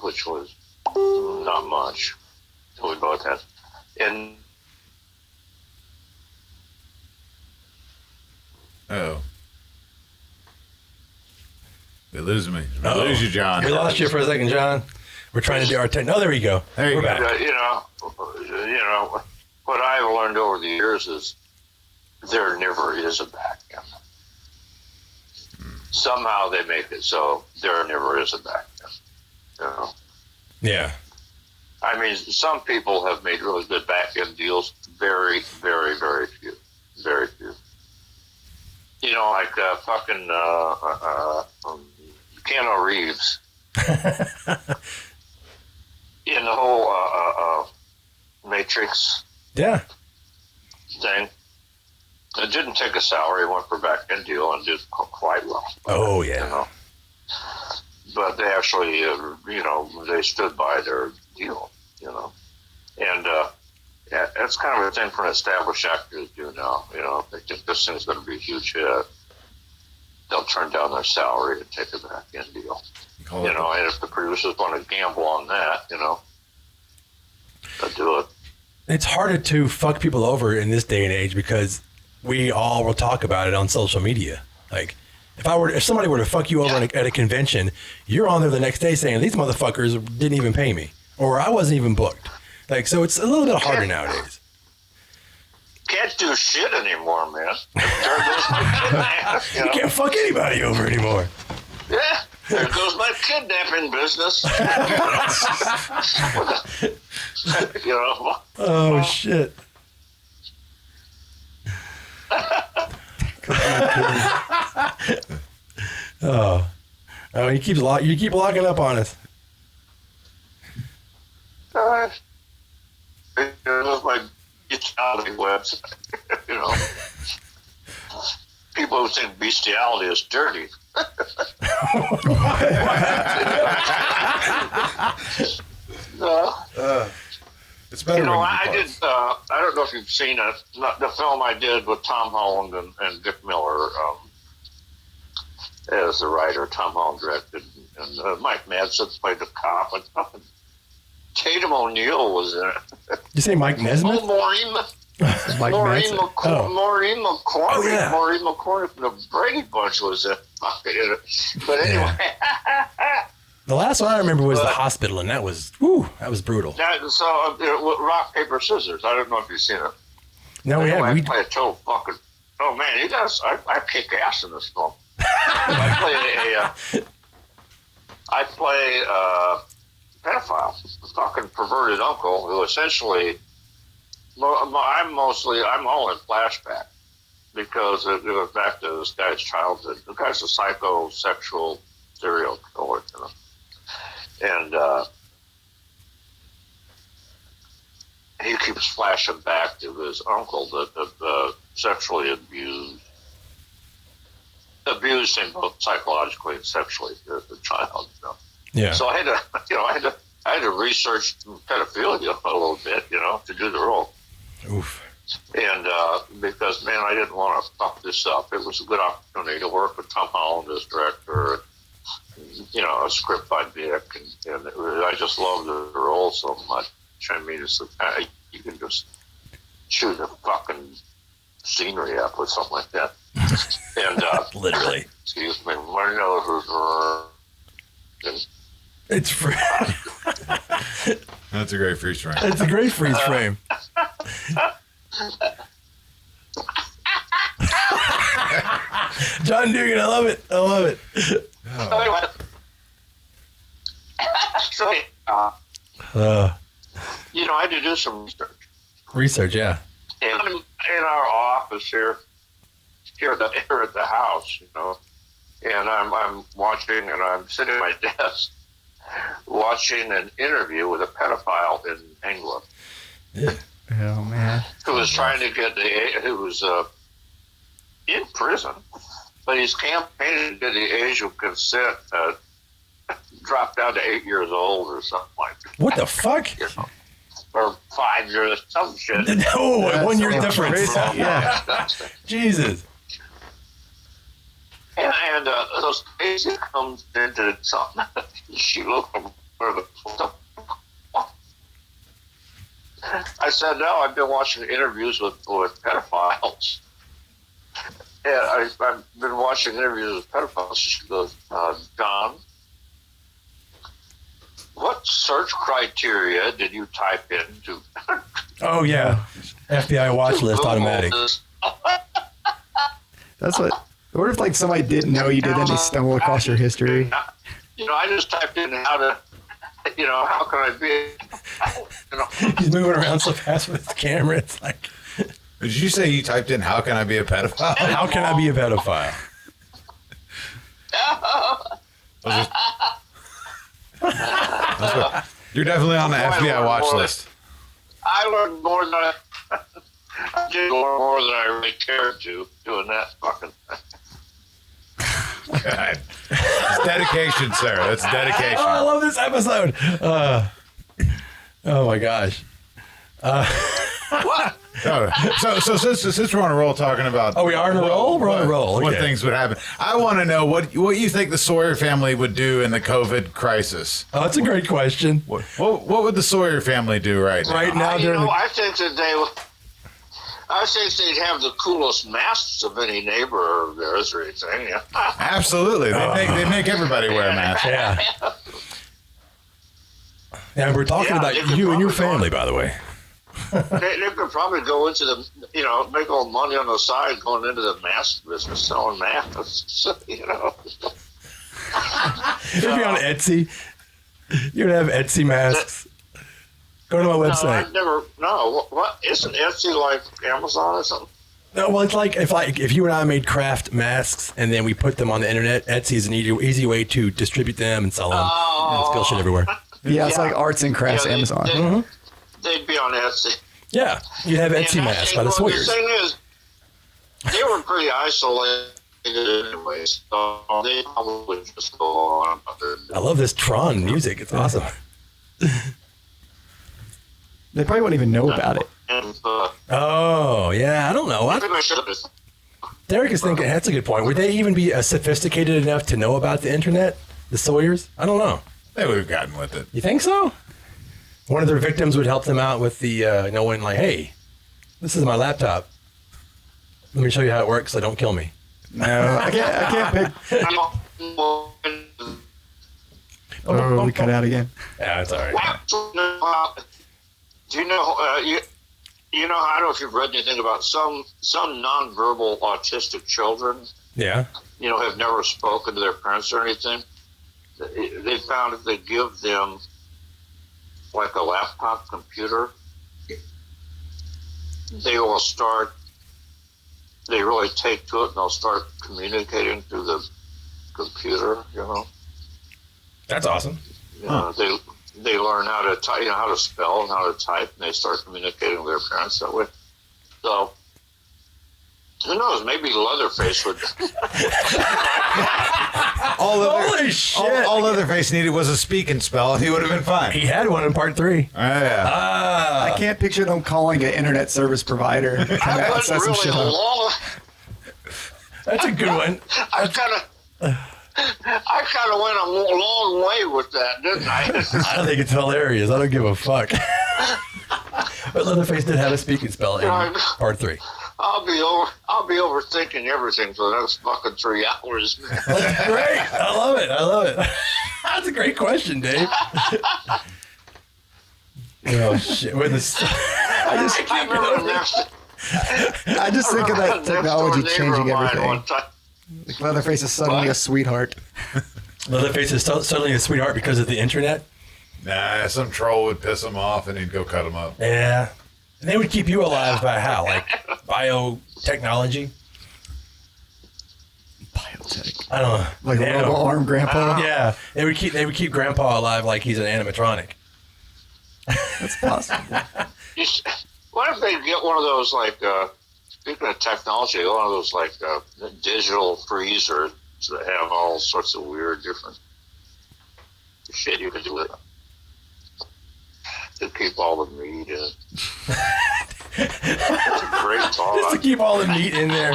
which was not much. We both had, and oh, they lose me. We lose you, John. We lost you for a second, John. We're trying to do our no, there we go. There you We're go. back. you know, what I've learned over the years is there never is a back end. Somehow they make it so there never is a back end. You know? Yeah. I mean, some people have made really good back end deals. Very, very, very few. Very few. You know, like fucking Keanu Reeves. In the whole Matrix Yeah. thing, it didn't take a salary. Went for back end deal and did quite well. Oh, yeah. You know? But they actually, you know, they stood by their deal. You know, and yeah, that's kind of a thing for an established actor to do now. You know, if they think this thing's going to be a huge hit, they'll turn down their salary and take a back end deal. You know, and if the producers want to gamble on that, you know, they'll do it. It's harder to fuck people over in this day and age because we all will talk about it on social media. Like, if somebody were to fuck you over at a convention, you're on there the next day saying these motherfuckers didn't even pay me, or I wasn't even booked. Like, so it's a little bit harder nowadays. Can't do shit anymore, man. There goes my kidnapping. You can't fuck anybody over anymore. Yeah, there goes my kidnapping business. You know. Oh shit. Oh, you keep locking up on us. It was my bestiality website. You know, people who think bestiality is dirty. It's better. You know, when I did. I don't know if you've seen it. The film I did with Tom Holland and Dick Miller as the writer. Tom Holland directed, and Mike Madsen played the cop, and fucking Tatum O'Neal was in it. You say Mike Nesmith? Maureen Mike Maureen Madsen. McCormick. Maureen McCormick. Oh, yeah. Maureen McCormick from the Brady Bunch was in it. But anyway. The last one I remember was the hospital, and that was brutal. Rock, paper, scissors. I don't know if you've seen it. No, we I have. play a total fucking. Oh man, you guys! I kick ass in this film. I play a pedophile, a fucking perverted uncle who essentially. I'm all in flashback because it goes back to this guy's childhood. The guy's a psychosexual serial killer, you know. And he keeps flashing back to his uncle that sexually abused him both psychologically and sexually as a child. You know? Yeah. So I had to research pedophilia a little bit, you know, to do the role. Oof. And because man, I didn't want to fuck this up. It was a good opportunity to work with Tom Holland as director. You know, a script by Dick, and I just loved the role so much. I mean, it's you can just shoot the fucking scenery up with something like that. And Literally. Excuse me, my nose was. It's free. That's a great freeze frame. It's a great freeze frame. John Dugan, I love it. Anyway, so, you know, I had to do some research. Research, yeah. And I'm in our office here at the house, you know, and I'm watching, and I'm sitting at my desk watching an interview with a pedophile in England. Yeah. Oh man. Who was trying to get who was in prison, but he's campaigning to the age of consent dropped down to 8 years old or something like that. What the fuck? You know, or 5 years, some shit. No, 1 year difference. Yeah. Jesus. And so Stacey comes into something. She looked for the. I said, no, I've been watching interviews with pedophiles. And I've been watching interviews with pedophiles. She goes, John, what search criteria did you type into? Oh, yeah. FBI watch list automatic. That's what. What if like somebody didn't know you did and they stumble across your history? You know, I just typed in how to, you know, how can I be, you know. He's moving around so fast with his camera. It's like, Did you say you typed in, how can I be a pedophile? how can I be a pedophile? You're definitely on the FBI watch list. I learned more than I did more than I really cared to doing that fucking thing. God. It's dedication, sir. That's dedication. Oh, I love this episode. Oh my gosh. What? So since we're on a roll talking about... Oh, we are on a roll? We're on a roll. What Okay. things would happen. I want to know what you think the Sawyer family would do in the COVID crisis. Oh, that's a great question. What would the Sawyer family do right now? Right now, during the... I think that I think they'd have the coolest masks of any neighbor of theirs or anything. Yeah. Absolutely. They make everybody wear a mask. Yeah. And we're talking about they could you and your probably family, by the way. They could probably go into the, you know, make all money on the side going into the mask business, selling masks, you know. You'll be on Etsy. You're going to have Etsy masks. Go to my No, website. I've never, no, what, isn't Etsy like Amazon or something? No, well, it's like if you and I made craft masks and then we put them on the internet, Etsy is an easy way to distribute them and sell them and spill shit everywhere. Yeah, it's Yeah. like arts and crafts Yeah, Amazon. They'd be on Etsy. Yeah, you have Etsy And masks by the well, Sawyers. The thing is, they were pretty isolated anyways, so they probably would just go on. I love this Tron music. It's awesome. They probably wouldn't even know about it. And Oh, yeah. I don't know. I think I should have. Derek is thinking, that's a good point. Would they even be sophisticated enough to know about the internet? The Sawyers? I don't know. They would have gotten with it. You think so? One of their victims would help them out with the knowing, like, hey, this is my laptop. Let me show you how it works so don't kill me. No, I can't pick. Oh, we cut out again. Yeah, it's all right. Do you know? You know? I don't know if you've read anything about some nonverbal autistic children. Yeah. You know, have never spoken to their parents or anything. They found if they give them like a laptop computer, they will start. They really take to it, and they'll start communicating through the computer. You know. That's awesome. You know, they learn how to type, how to spell and how to type, and they start communicating with their parents that way. So, who knows? Maybe Leatherface would. Holy shit. All Leatherface needed was a speak and spell, and he would have been fine. He had one in part 3. Yeah. I can't picture them calling an internet service provider. I Set wasn't some really shit a up. long. That's a good one. I kind of went a long way with that, didn't I? I don't think it's hilarious. I don't give a fuck. But Leatherface did have a speak and spell in part 3. I'll be overthinking everything for the next fucking 3 hours. That's great. I love it. That's a great question, Dave. Oh shit! With this, I just think of that technology changing everything. Like Leatherface is suddenly a sweetheart. Leatherface is suddenly a sweetheart because of the internet. Nah, some troll would piss him off, and he'd go cut him up. Yeah, and they would keep you alive by how? Like biotechnology. Biotech. I don't know. Like a robo arm grandpa. Yeah, they would keep Grandpa alive like he's an animatronic. That's possible. What if they get one of those like speaking of technology, one of those like digital freezers that have all sorts of weird different shit you can do with it to keep all the meat in. It's a great thought. Just to keep all the meat in there.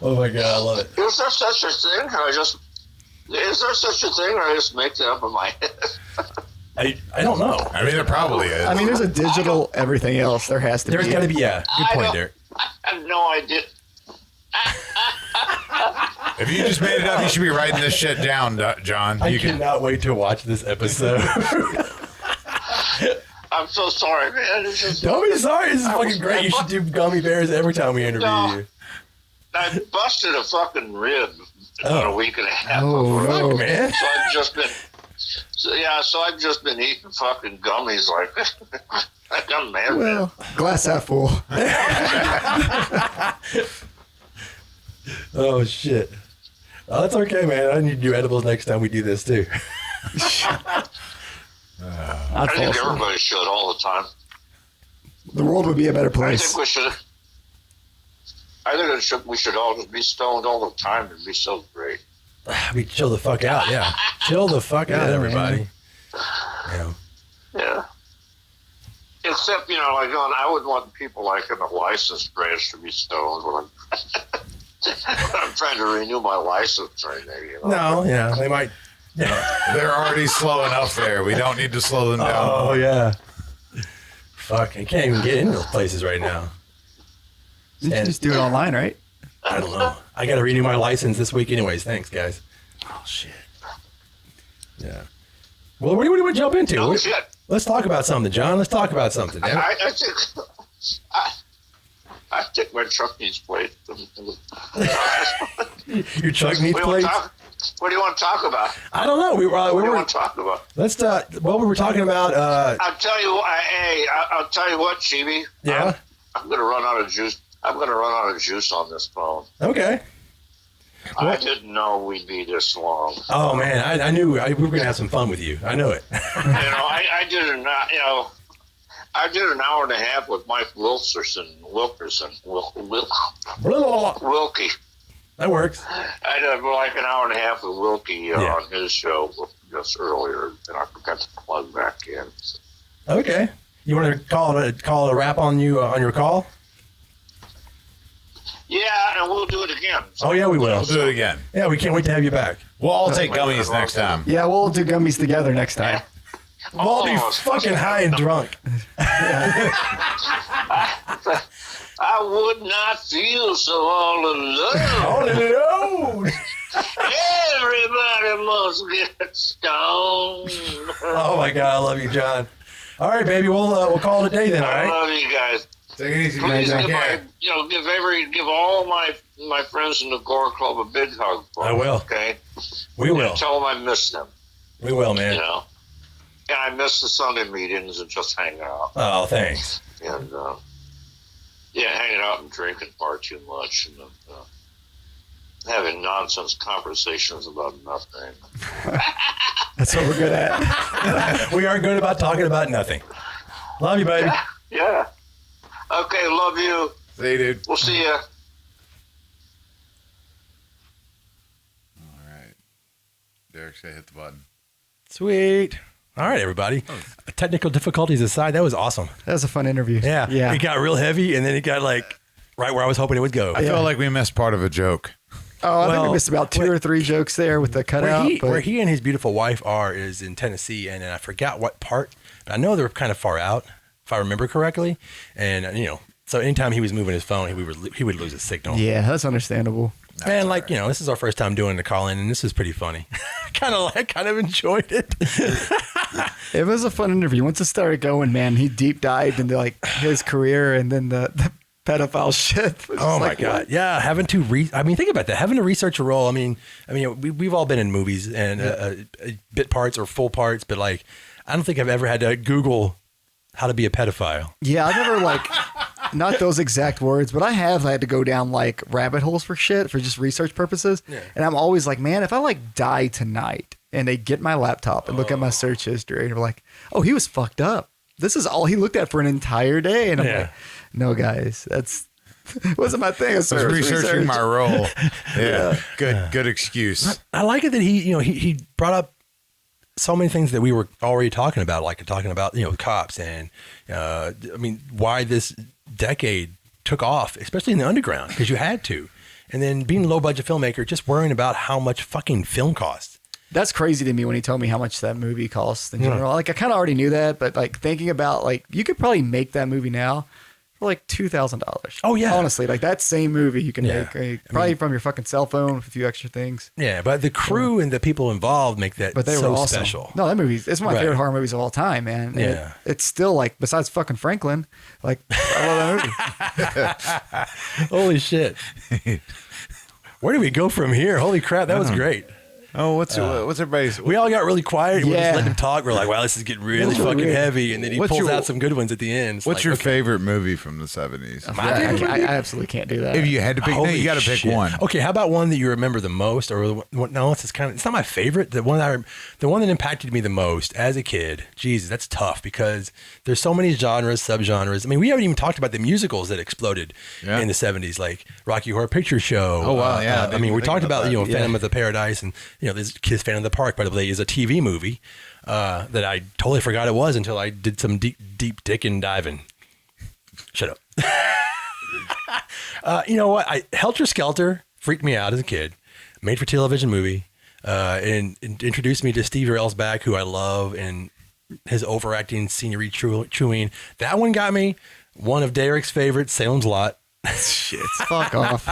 Oh my God, I love it. Is there such a thing? Is there such a thing, or I just make that up in my head? I don't know. I mean, there probably is. I mean, there's a digital everything else. There has to There's be. got to be, yeah. Good point there. I have no idea. If you just made it up, you should be writing this shit down, John. I cannot wait to watch this episode. I'm so sorry, man. It's just, Don't be sorry. This is fucking great. You should do gummy bears every time we interview you. I busted a fucking rib about a week and a half Oh, ago. no. Man. So I've just been eating fucking gummies like I'm mad. Well, glass half full. Oh, shit. Oh, that's okay, man. I need to do edibles next time we do this, too. I think everybody should all the time. The world would be a better I place. think we should. We should all just be stoned all the time. It'd be so great. We chill the fuck out, yeah. Chill the fuck out, everybody. Yeah. Yeah. Except, like I wouldn't want people like in the license branch to be stoned when I'm trying to renew my license right now. No, yeah, they might. They're already slow enough there. We don't need to slow them down. Oh, yeah. Fuck, I can't even get into those places right now. You can just do it online, right? I don't know. I got to renew my license this week anyways. Thanks, guys. Oh, shit. Yeah. Well, what do you want to jump into? Oh, shit. Let's talk about something, John. Let's talk about something. Yeah? I think my truck needs plate. Your truck needs plates? What do you want to talk about? I don't know. What do you want to talk about? Let's well, we were talking about I'll tell you. I'll tell you what, Chibi. yeah. I'm gonna run out of juice. I'm gonna run out of juice on this phone. Okay. I didn't know we'd be this long. Oh man, I knew we were gonna have some fun with you. I know it. I did I did an hour and a half with Mike Wilkerson. Wilkie. That works. I did like an hour and a half with Wilkie on his show just earlier, and I forgot to plug back in. Okay. You want to call a wrap on you on your call? Yeah, and we'll do it again. Oh yeah, we will. We'll do it again. Yeah, we can't wait to have you back. We'll all take gummies next time. Yeah, we'll do gummies together next time. We'll all be fucking high and drunk. I would not feel so all alone. All alone. Everybody must get stoned. Oh my God, I love you, John. All right, baby, we'll call it a day then. All I right. love you guys. Take it easy, Please man. give all my friends in the Gore Club a big hug. I will. Okay. We will. Tell them I miss them. We will, man. And I miss the Sunday meetings and just hanging out. Oh, thanks. And hanging out and drinking far too much and having nonsense conversations about nothing. That's what we're good at. We are good about talking about nothing. Love you, baby. Yeah. Okay, love you. See you, dude. We'll see ya. All right. Derek's gonna hit the button. Sweet. All right, everybody. Technical difficulties aside, that was awesome. That was a fun interview. Yeah. Yeah. It got real heavy, and then it got like right where I was hoping it would go. I feel like we missed part of a joke. Oh, I think Well, we missed about two or three jokes there with the cutout. Where he and his beautiful wife are is in Tennessee, and I forgot what part. But I know they're kind of far out, if I remember correctly. And so anytime he was moving his phone, he would lose his signal. Yeah, that's understandable. And this is our first time doing the call in, and this is pretty funny. kind of enjoyed it. It was a fun interview. Once it started going, man, he deep dived into like his career and then the pedophile shit. Oh my God. Yeah. Having to think about that. Having to research a role. We've all been in movies and bit parts or full parts, but like, I don't think I've ever had to Google how to be a pedophile. Yeah. I've never not those exact words, but I have had to go down like rabbit holes for shit for just research purposes. Yeah. And I'm always like, man, if I die tonight and they get my laptop and look at my search history and they're like, oh, he was fucked up. this is all he looked at for an entire day. And I'm like, no, guys, that's wasn't my thing. I was researching my role. Yeah. Good excuse. I like it that he brought up so many things that we were already talking about, cops and why this decade took off, especially in the underground, because you had to. And then being a low budget filmmaker, just worrying about how much fucking film costs. That's crazy to me when he told me how much that movie costs in general. Like, I kind of already knew that, but like thinking about like, you could probably make that movie now for like $2,000. Oh yeah. Honestly, like that same movie you can make probably from your fucking cell phone with a few extra things. Yeah. But the crew and the people involved make that but they so were awesome. special. No, that movie, it's one of my favorite horror movies of all time, man. And yeah. It's still like, besides fucking Franklin, like I love that movie. Holy shit. Where do we go from here? Holy crap. That was great. Oh, what's everybody's? We all got really quiet. We just let him talk. We're like, wow, this is getting really fucking heavy. And then he pulls out some good ones at the end. What's your favorite movie from the 70s? I absolutely can't do that. If you had to pick, you got to pick one. Okay, how about one that you remember the most? Or no, it's not my favorite. The one that impacted me the most as a kid. Jesus, that's tough because there's so many genres, subgenres. I mean, we haven't even talked about the musicals that exploded in the 70s, like Rocky Horror Picture Show. Oh wow, yeah. We talked about Phantom of the Paradise and this Kiss Phantom of the Park, by the way, is a TV movie that I totally forgot it was until I did some deep dickin' diving. Shut up. You know what? Helter Skelter freaked me out as a kid. Made for television movie, and introduced me to Steve Railsback, who I love, and his overacting scenery chewing. That one got me. One of Derek's favorites, Salem's Lot. Shit, fuck off.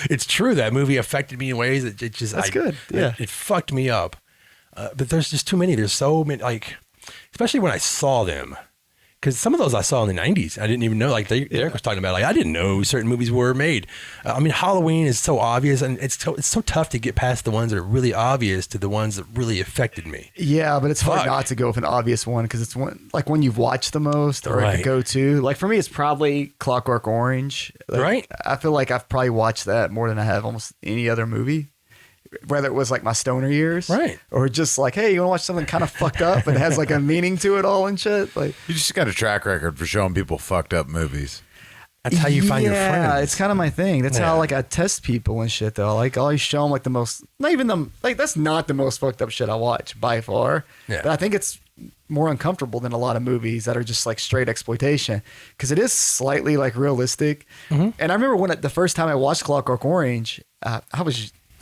It's true. That movie affected me in ways that it just, that's good. Yeah. It fucked me up. But there's just too many. There's so many, like, especially when I saw them. Because some of those I saw in the 90s. I didn't even know, like Derek was talking about, like, I didn't know certain movies were made. Halloween is so obvious, and it's so tough to get past the ones that are really obvious to the ones that really affected me. Yeah, but it's hard not to go with an obvious one because it's one like when you've watched the most or like a go-to. Like for me, it's probably Clockwork Orange. Like, right. I feel like I've probably watched that more than I have almost any other movie. Whether it was like my stoner years, right, or just like, hey, you want to watch something kind of fucked up and has like a meaning to it all and shit. Like, you just got a track record for showing people fucked up movies. That's how you find your friends. Yeah, it's kind of my thing. That's how like I test people and shit though. Like I always show them like the most, not even the like that's not the most fucked up shit I watch by far. Yeah. But I think it's more uncomfortable than a lot of movies that are just like straight exploitation because it is slightly like realistic. Mm-hmm. And I remember the first time I watched Clockwork Orange,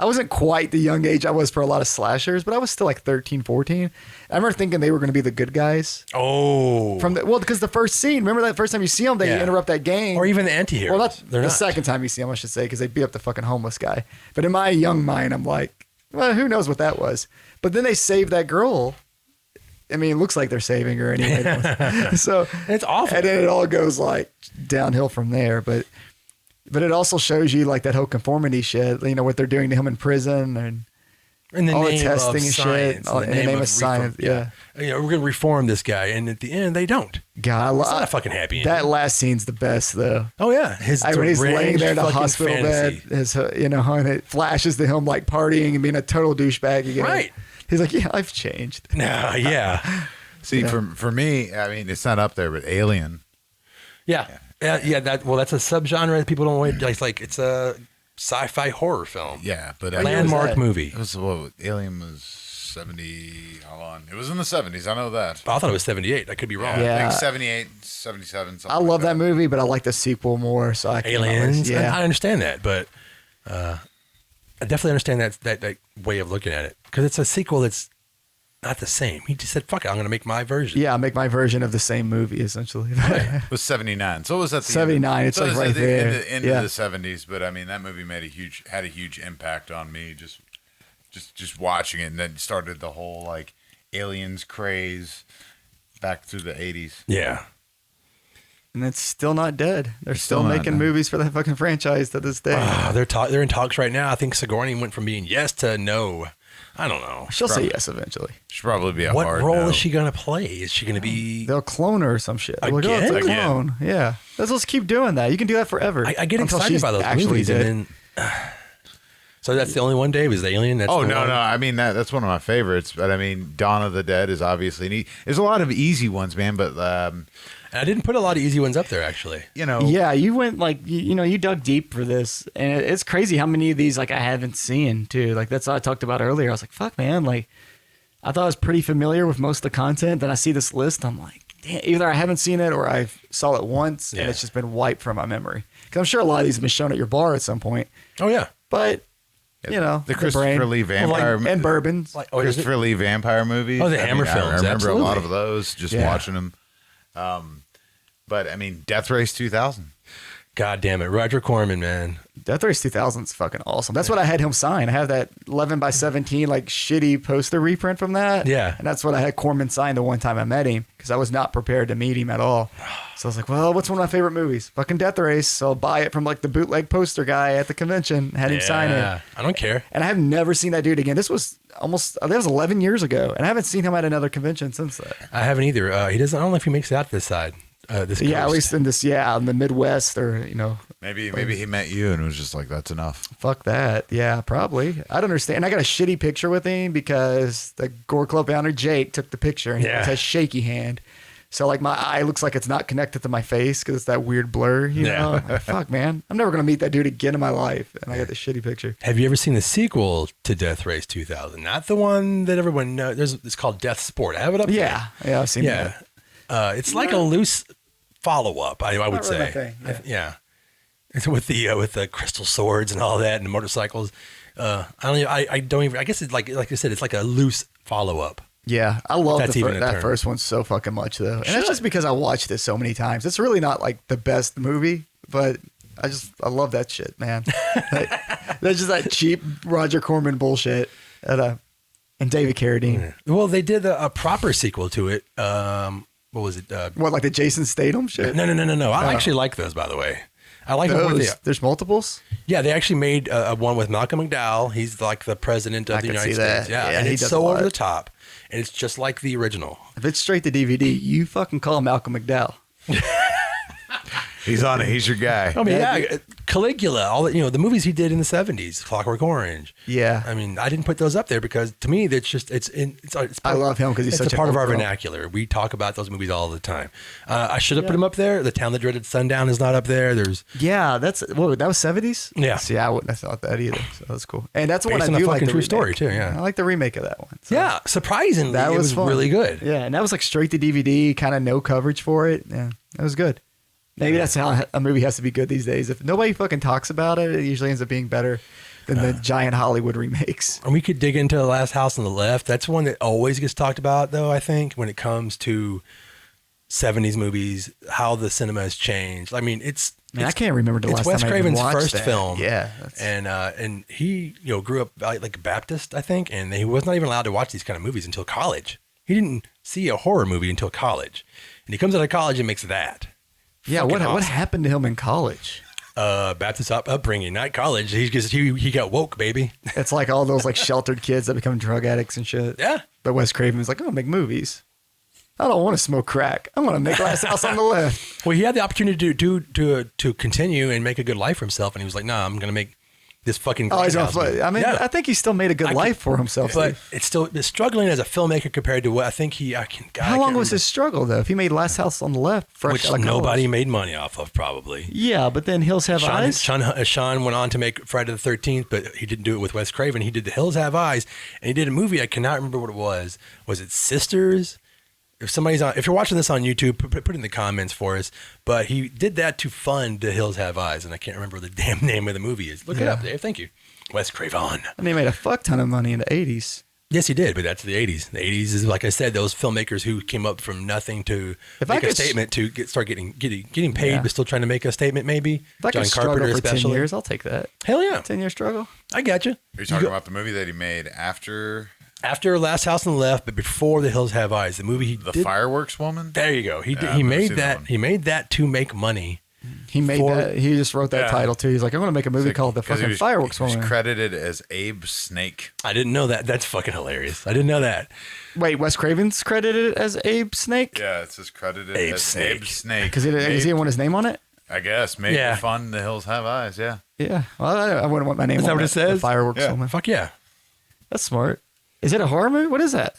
I wasn't quite the young age I was for a lot of slashers, but I was still like 13, 14. I remember thinking they were going to be the good guys. Oh. Because the first scene, remember that first time you see them, they interrupt that gang. Or even the anti-heroes. Well, that's the second time you see them, I should say, because they beat up the fucking homeless guy. But in my young mind, I'm like, well, who knows what that was? But then they save that girl. I mean, it looks like they're saving her anyway. So it's awful. And then it all goes like downhill from there. But it also shows you like that whole conformity shit, what they're doing to him in prison and in the all name the testing of and science, shit. In the name of science. Yeah. We're going to reform this guy. And at the end, they don't. God, it's not a fucking happy ending. That last scene's the best though. Oh yeah. When he's laying there in the hospital fantasy. bed, and it flashes to him like partying and being a total douchebag again. Right. He's like, yeah, I've changed. No, yeah. See, for me, I mean, it's not up there, but Alien. Yeah. That's a subgenre that people don't wait. It's a sci-fi horror film. Yeah, but landmark movie. It was Alien was 70. Hold on, it was in the 70s. I know that. I thought it was 78. I could be wrong. Yeah. I think 78, 77. I love that movie, but I like the sequel more. So Aliens. Yeah, I understand that, but I definitely understand that way of looking at it because it's a sequel that's not the same. He just said, fuck it, I'm going to make my version. Yeah, I'll make my version of the same movie, essentially. It was 79. So it was at the 79. End. It's like right there. End of the 70s. But I mean, that movie had a huge impact on me just watching it. And then started the whole like aliens craze back through the 80s. Yeah. And it's still not dead. They're still making movies for that fucking franchise to this day. They're in talks right now. I think Sigourney went from being yes to no. I don't know. She'll say yes eventually. Should probably be what hard role no. is she gonna play? Is she gonna be? They'll clone her or some shit. Again? Like, it's a clone. Yeah. Let's keep doing that. You can do that forever. I get excited by those movies, and then So that's the only one, Dave? Is the Alien? That's Oh, the no, one? no. I mean, that's one of my favorites. But I mean, Dawn of the Dead is obviously neat. There's a lot of easy ones, man. But, I didn't put a lot of easy ones up there, actually. you know. Yeah, you went like you dug deep for this, and it's crazy how many of these like I haven't seen too. Like that's what I talked about earlier. I was like, "Fuck, man!" Like I thought I was pretty familiar with most of the content. Then I see this list, I'm like, damn, either I haven't seen it or I saw it once, and it's just been wiped from my memory. Because I'm sure a lot of these have been shown at your bar at some point. Oh, yeah. But The Christopher Lee vampire and bourbons. Like, Christopher Lee vampire movies. Oh, the Hammer films, I remember absolutely. a lot of those, just watching them. But I mean, Death Race 2000. God damn it. Roger Corman, man. Death Race 2000 is fucking awesome. That's what I had him sign. I have that 11x17 like shitty poster reprint from that. Yeah. And that's what I had Corman sign the one time I met him because I was not prepared to meet him at all. So I was like, well, what's one of my favorite movies? Fucking Death Race. So I'll buy it from like the bootleg poster guy at the convention. Had him sign it. I don't care. And I have never seen that dude again. This was that was 11 years ago. And I haven't seen him at another convention since then. I haven't either. He doesn't. I don't know if he makes it out this side. This Yeah, at coast. least in this, in the Midwest or, Maybe he met you and was just like, that's enough. fuck that. Yeah, probably. I'd understand. I got a shitty picture with him because the Gore Club founder, Jake, took the picture and he Yeah. has shaky hand. So, like, my eye looks like it's not connected to my face because it's that weird blur, you know? I'm like, fuck, man. I'm never going to meet that dude again in my life. And I got this shitty picture. Have you ever seen the sequel to Death Race 2000? Not the one that everyone knows. It's called Death Sport. I have it up Yeah. Yeah, I've seen there. that. It's like a loose follow-up, I would Not really my say. thing, Yeah. It's with the crystal swords and all that and the motorcycles. I don't even, I guess it's like I said, it's like a loose follow-up. Yeah, I love That's even a that term. first one so fucking much, though. And that's just because I watched it so many times. It's really not like the best movie, but I love that shit, man. That's just that cheap Roger Corman bullshit. And David Carradine. Well, they did a proper sequel to it. What was it? What, like the Jason Statham shit? No. I actually like those, by the way. I like them. There's multiples? Yeah, they actually made one with Malcolm McDowell. He's like the president of I the can United see that. States. Yeah, Yeah, and he it's does so a lot. over the top. And it's just like the original. If it's straight to DVD, you fucking call Malcolm McDowell. He's on it. He's your guy. I mean, Caligula, all that, the movies he did in the 70s, Clockwork Orange. Yeah. I mean, I didn't put those up there because to me, it's I love him because he's it's such a part of our film. vernacular. We talk about those movies all the time. I should have put them up there. The Town That Dreaded Sundown is not up there. There's Yeah, that was 70s? Yeah. See, I wouldn't have thought that either. So that's cool. And that's one I Based on a do like fucking the true remake. story, too, yeah. I like the remake of that one. So yeah, surprisingly, that it was fun. really good. Yeah, and that was like straight to DVD, kind of no coverage for it. Yeah, that was good. Maybe that's how a movie has to be good these days. If nobody fucking talks about it, it usually ends up being better than the giant Hollywood remakes. And we could dig into The Last House on the Left. That's one that always gets talked about, though, I think, when it comes to 70s movies, how the cinema has changed. I mean, I can't remember the last Wes time I even Craven's watched first that. film. Yeah. And he, grew up like a Baptist, I think, and he was not even allowed to watch these kind of movies until college. He didn't see a horror movie until college. And he comes out of college and makes that. Yeah, Fucking what awesome. happened to him in college? Baptist upbringing, not college. He got woke, baby. It's like all those like sheltered kids that become drug addicts and shit. Yeah. But Wes Craven was like, I'm gonna make movies. I don't want to smoke crack. I'm gonna make Last House on the Left. Well, he had the opportunity to continue and make a good life for himself, and he was like, "Nah, I'm gonna make this fucking." Oh, he's grindhouse gonna movie." I mean, Yeah. I think he still made a good life for himself. but it's still struggling as a filmmaker compared to what I think he. How long was his struggle though? If he made Last House on the Left, fresh Which out of college. nobody made money off of, probably. Yeah, but then Hills Have Eyes. Sean went on to make Friday the 13th, but he didn't do it with Wes Craven. He did The Hills Have Eyes, and he did a movie. I cannot remember what it was. Was it Sisters? If you're watching this on YouTube, put in the comments for us. But he did that to fund The Hills Have Eyes, and I can't remember what the damn name of the movie is. Look it up, Dave. Thank you. Wes Craven. And he made a fuck ton of money in the 80s. Yes, he did, but that's the 80s. The 80s is, like I said, those filmmakers who came up from nothing to If I make a could start getting paid, Yeah. but still trying to make a statement, maybe. If I John could struggle Carpenter for 10 especially. years, I'll take that. Hell yeah. 10-year struggle. I got you. Are you talking about the movie that he made after After Last House on the Left, but before The Hills Have Eyes, the movie he The did. Fireworks Woman? There you go. He Yeah, I've never made seen that that. one. He made that to make money. He made that. He just wrote that Yeah. title too. He's like, I'm going to make a movie called The 'Cause he fucking was- Fireworks he was Woman. credited as Abe Snake. I didn't know that. That's fucking hilarious. I didn't know that. Wait, Wes Craven's credited as Abe Snake? Yeah, it's just credited Abe as Snake. Abe Snake. Because he Made- didn't want his name on it? I guess. Made Yeah. it fun. The Hills Have Eyes, yeah. Yeah. Well, I wouldn't want my name Is that on what it says? the fireworks Yeah. woman. Fuck yeah. That's smart. Is it a horror movie? What is that?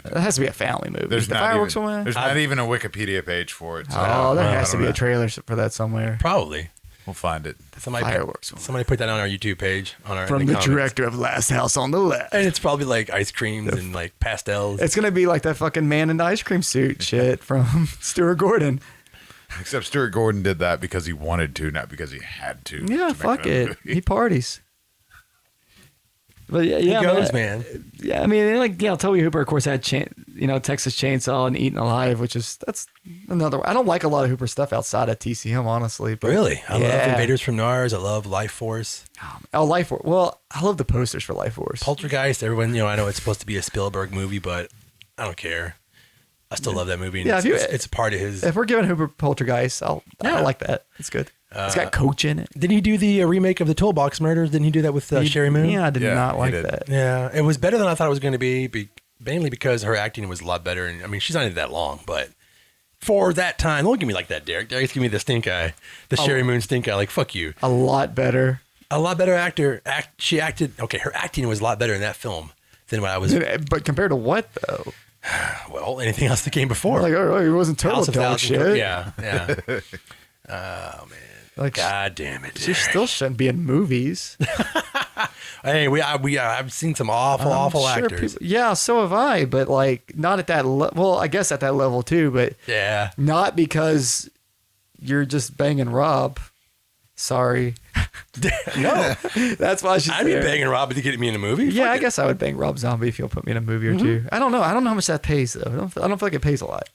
It has to be a family movie. There's the not fireworks even, woman. There's not even a Wikipedia page for it. So Oh, there I has to don't be know. a trailer for that somewhere. Probably. We'll find it. Fireworks woman. Somebody put that on our YouTube page on our From in the comments. director of Last House on the Left. And it's probably like ice creams and like pastels. It's gonna be like that fucking man in the ice cream suit shit from Stuart Gordon. Except Stuart Gordon did that because he wanted to, not because he had to. Yeah, make fuck another it. movie. He parties. But yeah, He yeah, goes, man. Yeah, I mean, like, Toby Hooper, of course, had Texas Chainsaw and Eaten Alive, that's another. I don't like a lot of Hooper stuff outside of TCM, honestly. But Really? I love Yeah. Invaders from Mars. I love Life Force. Oh, Life Force. Well, I love the posters for Life Force. Poltergeist. Everyone, I know it's supposed to be a Spielberg movie, but I don't care. I still love that movie. And Yeah, it's a part of his. If we're giving Hooper Poltergeist, I Yeah. like that. It's good. It's got Coach in it. Didn't he do the remake of the Toolbox Murders? Didn't he do that with Sherry Moon? Yeah, I did Yeah, not he like did. that. Yeah, it was better than I thought it was going to be, mainly because her acting was a lot better. And I mean, she's not even that long, but for that time, don't give me like that, Derek. Derek's give me the stink eye, the Sherry Moon stink eye. Like, fuck you. A lot better. A lot better actor. She acted, okay, her acting was a lot better in that film than what I was, But compared to what, though? well, anything else that came before. Like, oh, it wasn't total House of dog Thousand shit. Yeah, yeah. Oh, man. Like, God damn it. she Derek. still shouldn't be in movies. Hey, I've seen some awful Sure actors. yeah, so have I, but like not at that well, I guess at that level too, but Yeah. not because you're just banging Rob. Sorry. No. That's why she's I'd be there. banging Rob to get me in a movie. Yeah, Fuck I it. guess I would bang Rob Zombie if you'll put me in a movie or two. I don't know. I don't know how much that pays though. I don't feel like it pays a lot.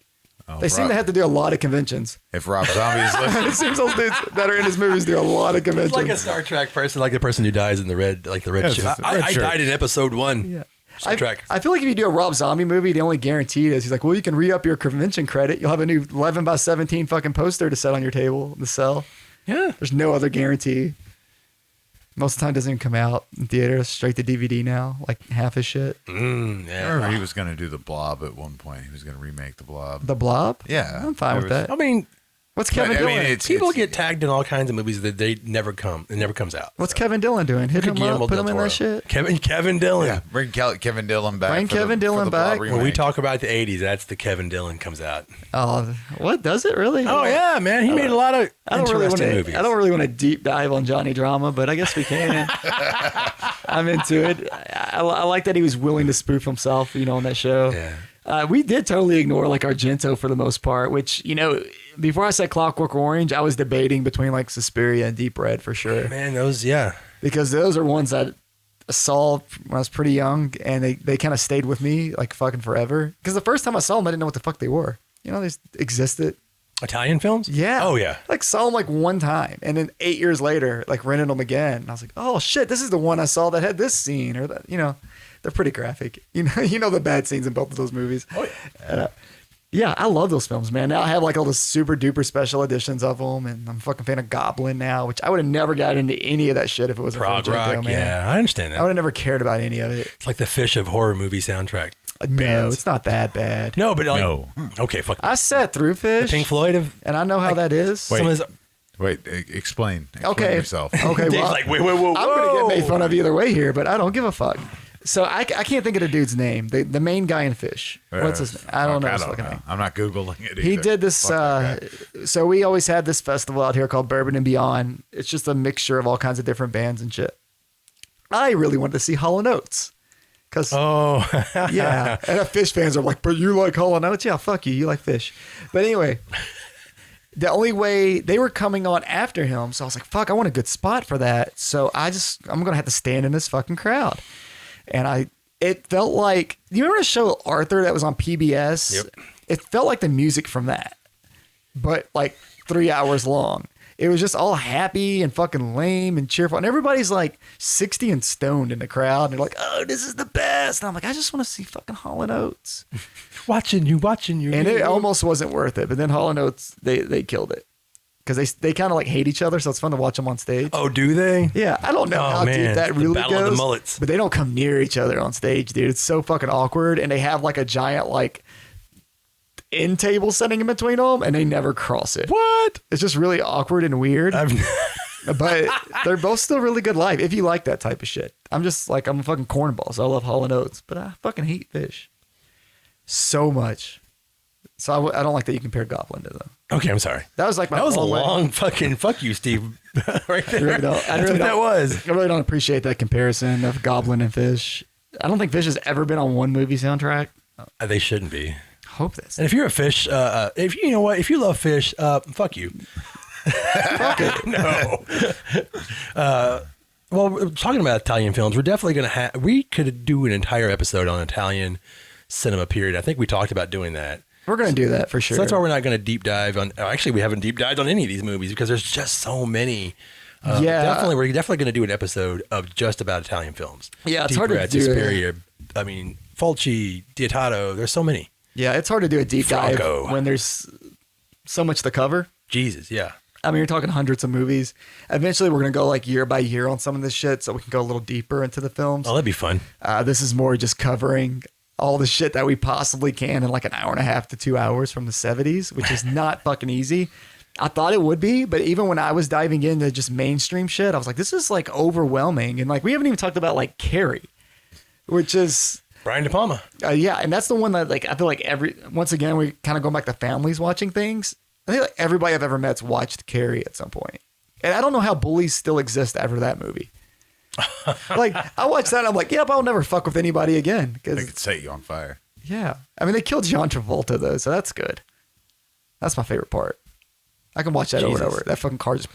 Oh, They seem to have to do a lot of conventions. If Rob Zombie's listening, It seems those dudes that are in his movies do a lot of conventions. It's like a Star Trek person, like the person who dies in the red Yeah, ship. it's a I red shirt. died in episode 1. Yeah. Star Trek. I feel like if you do a Rob Zombie movie, the only guarantee is he's like, well, you can re-up your convention credit. You'll have a new 11 by 17 fucking poster to set on your table to sell. Yeah. There's no other guarantee. Most of the time it doesn't even come out in theaters, straight to DVD now, like half his shit. I Yeah. remember he was going to do The Blob at one point. He was going to remake The Blob. The Blob? Yeah, I'm fine with there that. I mean, What's Kevin I mean, Dillon? it's- people get tagged in all kinds of movies that they never come. It never comes out. What's Kevin Dillon doing? Hit him Guillermo up, put del him in Toro. that shit. Kevin Dillon. Yeah, bring Kevin Dillon back. Bring for the- Kevin for Dillon the Blob back. When we remake. talk about the 80s, that's the Kevin Dillon comes out. Oh, what does it really? Oh, yeah, man. He made a lot of I don't really want interesting to. movies. I don't really want to deep dive on Johnny Drama, but I guess we can. I'm into it. I like that he was willing to spoof himself, on that show. Yeah. We did totally ignore like Argento for the most part, which before I said Clockwork Orange, I was debating between like Suspiria and Deep Red for sure, Man, those, yeah. because those are ones that I saw when I was pretty young, and they kind of stayed with me like fucking forever. Because the first time I saw them, I didn't know what the fuck they were. They just existed. Italian films? Yeah. Oh, yeah. Like saw them like one time, and then 8 years later, like rented them again. And I was like, oh shit, this is the one I saw that had this scene, or that, they're pretty graphic. You know the bad scenes in both of those movies. Oh, yeah. Yeah, I love those films, man. Now I have like all the super duper special editions of them, and I'm a fucking fan of Goblin now, which I would have never got into any of that shit if it wasn't Prog for Argento, rock, man. yeah. I understand I that. would have never cared about any of it. It's like the Fish of horror movie soundtrack. No, it's not that bad. No, but like, No. okay, fuck. I sat through Fish, Pink Floyd of and I know how that is. Wait. some of his, Wait, explain. Okay. yourself. Okay, Dave's well, like, wait, whoa. I'm gonna get made fun of either way here, but I don't give a fuck. So I can't think of the dude's name. The main guy in Fish. What's his name? I don't know his fucking name. I'm not Googling it either. He did this. Fuck that guy. So we always had this festival out here called Bourbon and Beyond. It's just a mixture of all kinds of different bands and shit. I really wanted to see Hall & Oates. Cause Oh, yeah, and the Fish fans are like, but you like Hall & Oates? Yeah, fuck you. You like Fish. But anyway, the only way they were coming on after him, so I was like, fuck, I want a good spot for that. So I'm gonna have to stand in this fucking crowd. And it felt like, you remember the show Arthur that was on PBS? Yep. It felt like the music from that, but like 3 hours long. It was just all happy and fucking lame and cheerful. And everybody's like 60 and stoned in the crowd. And they're like, oh, this is the best. And I'm like, I just want to see fucking Hall & Oates. watching you. And it almost wasn't worth it. But then Hall & Oates, they killed it. Because they kind of like hate each other. So it's fun to watch them on stage. Oh, do they? Yeah, I don't know Oh, how man. deep that The really Battle of the goes. Mullets. But they don't come near each other on stage, dude. It's so fucking awkward. And they have like a giant like end table setting in between them. And they never cross it. What? It's just really awkward and weird. But they're both still really good live if you like that type of shit. I'm a fucking cornball, so I love Hall & Oates, but I fucking hate Fish so much. So I don't like that you compare Goblin to them. Okay, I'm sorry. That was like that was a long fucking fuck you, Steve. Right there. I really don't appreciate that comparison of Goblin and Fish. I don't think Fish has ever been on one movie soundtrack. They shouldn't be. Hope that's. And if you're a Fish, if you know what, if you love Fish, fuck you. Fuck it. No. Well, talking about Italian films, we're definitely going to have. We could do an entire episode on Italian cinema. Period. I think we talked about doing that. We're going to do that for sure. So that's why we're not going to deep dive on. Actually, we haven't deep dived on any of these movies because there's just so many. Definitely, we're definitely going to do an episode of just about Italian films. Yeah, it's hard to do. Suspiria, I mean, Fulci, Deodato. There's so many. Yeah, it's hard to do a deep dive Franco. when there's so much to cover. Jesus, yeah. I mean, you're talking hundreds of movies. Eventually, we're going to go like year by year on some of this shit so we can go a little deeper into the films. Oh, that'd be fun. This is more just covering all the shit that we possibly can in like an hour and a half to 2 hours from the 70s, which is not fucking easy. I thought it would be, but even when I was diving into just mainstream shit, I was like, this is like overwhelming. And like, we haven't even talked about like Carrie, which is Brian De Palma. Yeah. And that's the one that like, I feel like once again, we kind of go back to families watching things. I think like everybody I've ever met's watched Carrie at some point. And I don't know how bullies still exist after that movie. Like, I watched that and I'm like, yep, I'll never fuck with anybody again. They could set you on fire. Yeah. I mean, they killed John Travolta, though, so that's good. That's my favorite part. I can watch that over and over. That fucking car just...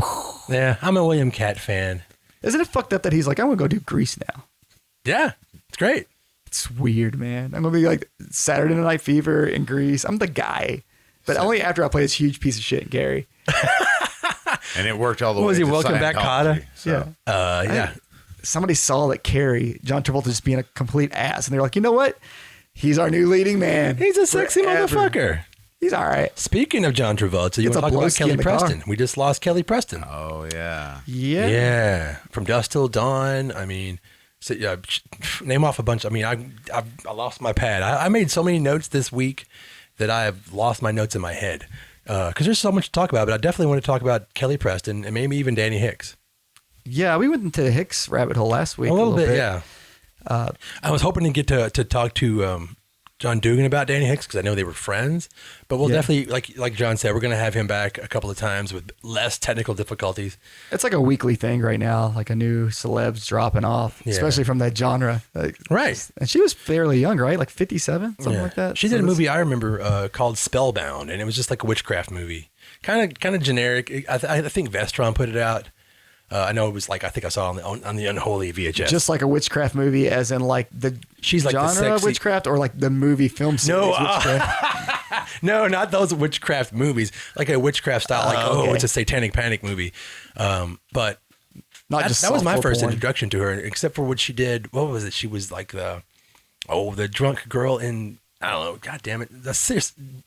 Yeah, I'm a William Catt fan. Isn't it fucked up that he's like, I'm going to go do Grease now? Yeah, it's great. It's weird, man. I'm going to be like Saturday Night Fever in Grease. I'm the guy. But only after I play this huge piece of shit in Gary. And it worked all the way. Was he to Welcome Back, Kotter? So. Yeah. Yeah. Somebody saw that Carrie, John Travolta just being a complete ass. And they're like, you know what? He's our new leading man. He's a sexy motherfucker. He's all right. Speaking of John Travolta, you want to talk about Kelly Preston? We just lost Kelly Preston. Oh, yeah. Yeah. From Dusk Till Dawn. I mean, so, name off a bunch. I mean, I lost my pad. I made so many notes this week that I have lost my notes in my head. Because there's so much to talk about, but I definitely want to talk about Kelly Preston and maybe even Danny Hicks. Yeah, we went into the Hicks rabbit hole last week. A little bit, yeah. I was hoping to get to talk to John Dugan about Danny Hicks because I know they were friends, but we'll definitely, like John said, we're going to have him back a couple of times with less technical difficulties. It's like a weekly thing right now, like a new celeb's dropping off, especially from that genre. Right. And she was fairly young, right? Like 57, something like that. She did a movie I remember called Spellbound, and it was just like a witchcraft movie. Kind of generic. I think Vestron put it out. I know it was like, I think I saw on the Unholy VHS. Just like a witchcraft movie, as in like the She's like genre the sexy... of witchcraft, or like the movie film series witchcraft? No, not those witchcraft movies. Like a witchcraft style, like, it's a satanic panic movie. But not just that was my first porn. introduction to her, except for what she did. What was it? She was like the drunk girl in, I don't know, God damn it.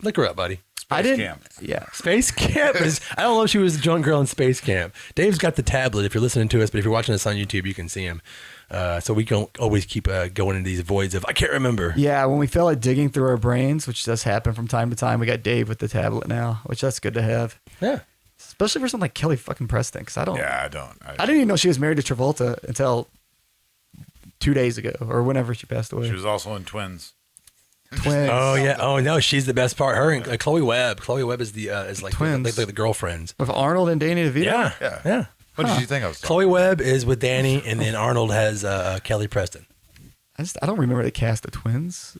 Look her up, buddy. Space Camp. Yeah. Space Camp I don't know if she was the drunk girl in Space Camp. Dave's got the tablet if you're listening to us, but if you're watching us on YouTube, you can see him. So we don't always keep going into these voids of, I can't remember. Yeah, when we feel like digging through our brains, which does happen from time to time, we got Dave with the tablet now, which that's good to have. Yeah. Especially for something like Kelly fucking Preston, because I don't. Yeah, I don't. I didn't even know she was married to Travolta until 2 days ago, or whenever she passed away. She was also in Twins. Twins. Oh yeah. Oh no, she's the best part. Her and Chloe Webb. Chloe Webb is is like Twins. the girlfriends. With Arnold and Danny DeVito? Yeah. What did you think I was talking Chloe Webb is with Danny, and then Arnold has Kelly Preston. I don't remember the cast of Twins.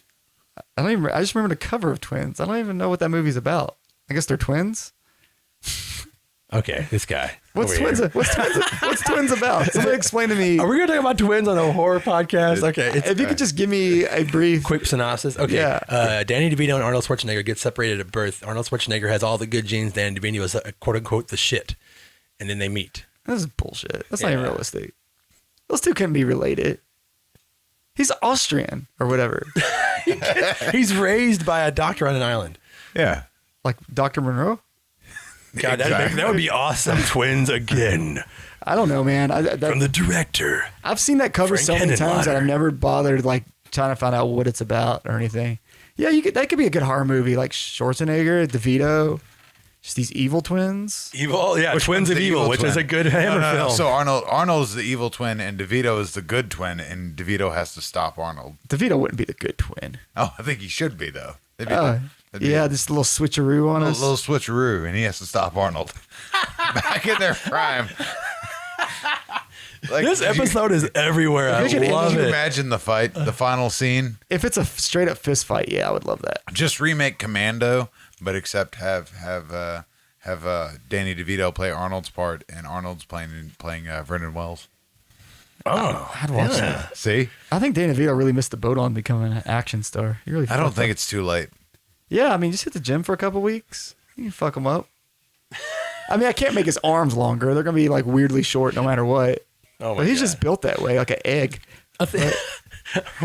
I just remember the cover of Twins. I don't even know what that movie's about. I guess they're twins. Okay, this guy. What's Twins about? Somebody explain to me. Are we going to talk about twins on a horror podcast? Okay. If you could just give me a brief... quick synopsis. Okay. Yeah. Danny DeVito and Arnold Schwarzenegger get separated at birth. Arnold Schwarzenegger has all the good genes. Danny DeVito is, quote unquote, the shit. And then they meet. This is bullshit. That's not even realistic. Those two can't be related. He's Austrian or whatever. He's raised by a doctor on an island. Yeah. Like Dr. Monroe? God, that would be awesome. Twins again. I don't know, man. From the director. I've seen that cover Frank so many times that Henenlotter. I've never bothered like trying to find out what it's about or anything. Yeah, that could be a good horror movie, like Schwarzenegger, DeVito. just these evil twins. Evil, yeah, Which Twins one's of the Evil, evil which twin? is a good Hammer film. So Arnold's the evil twin, and DeVito is the good twin, and DeVito has to stop Arnold. DeVito wouldn't be the good twin. Oh, I think he should be though. Yeah, this little switcheroo on us. A little switcheroo, and he has to stop Arnold. Back in their prime. Like, This episode is everywhere. I love Can you it. imagine the fight, the final scene? If it's a straight up fist fight, yeah, I would love that. Just remake Commando, but except have Danny DeVito play Arnold's part, and Arnold's playing Vernon Wells. Oh, I'd watch that. See, I think Danny DeVito really missed the boat on becoming an action star. He really I don't fucked think up. it's too late. Yeah, I mean, just hit the gym for a couple weeks. You can fuck him up. I mean, I can't make his arms longer. They're gonna be like weirdly short no matter what. Oh my But he's God. just built that way, like an egg.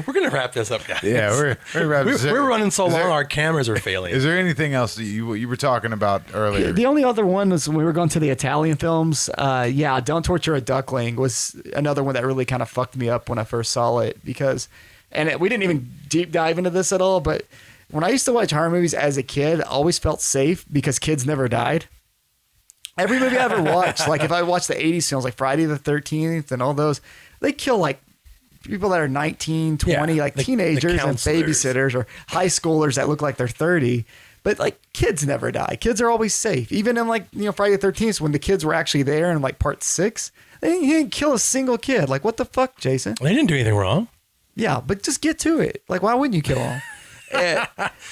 We're gonna wrap this up, guys. Yeah, we're running so long, our cameras are failing. Is there anything else that you were talking about earlier? The only other one was when we were going to the Italian films. Yeah, Don't Torture a Duckling was another one that really kind of fucked me up when I first saw it because, we didn't even deep dive into this at all, but when I used to watch horror movies as a kid, I always felt safe because kids never died. Every movie I ever watched, like if I watched the 80s films, like Friday the 13th and all those, they kill like people that are 19, 20, Yeah, like the teenagers and counselors. babysitters or high schoolers that look like they're 30. But like kids never die. Kids are always safe. Even in like, Friday the 13th, when the kids were actually there in like part 6, he didn't kill a single kid. Like, what the fuck, Jason? They didn't do anything wrong. Yeah, but just get to it. Like, why wouldn't you kill them?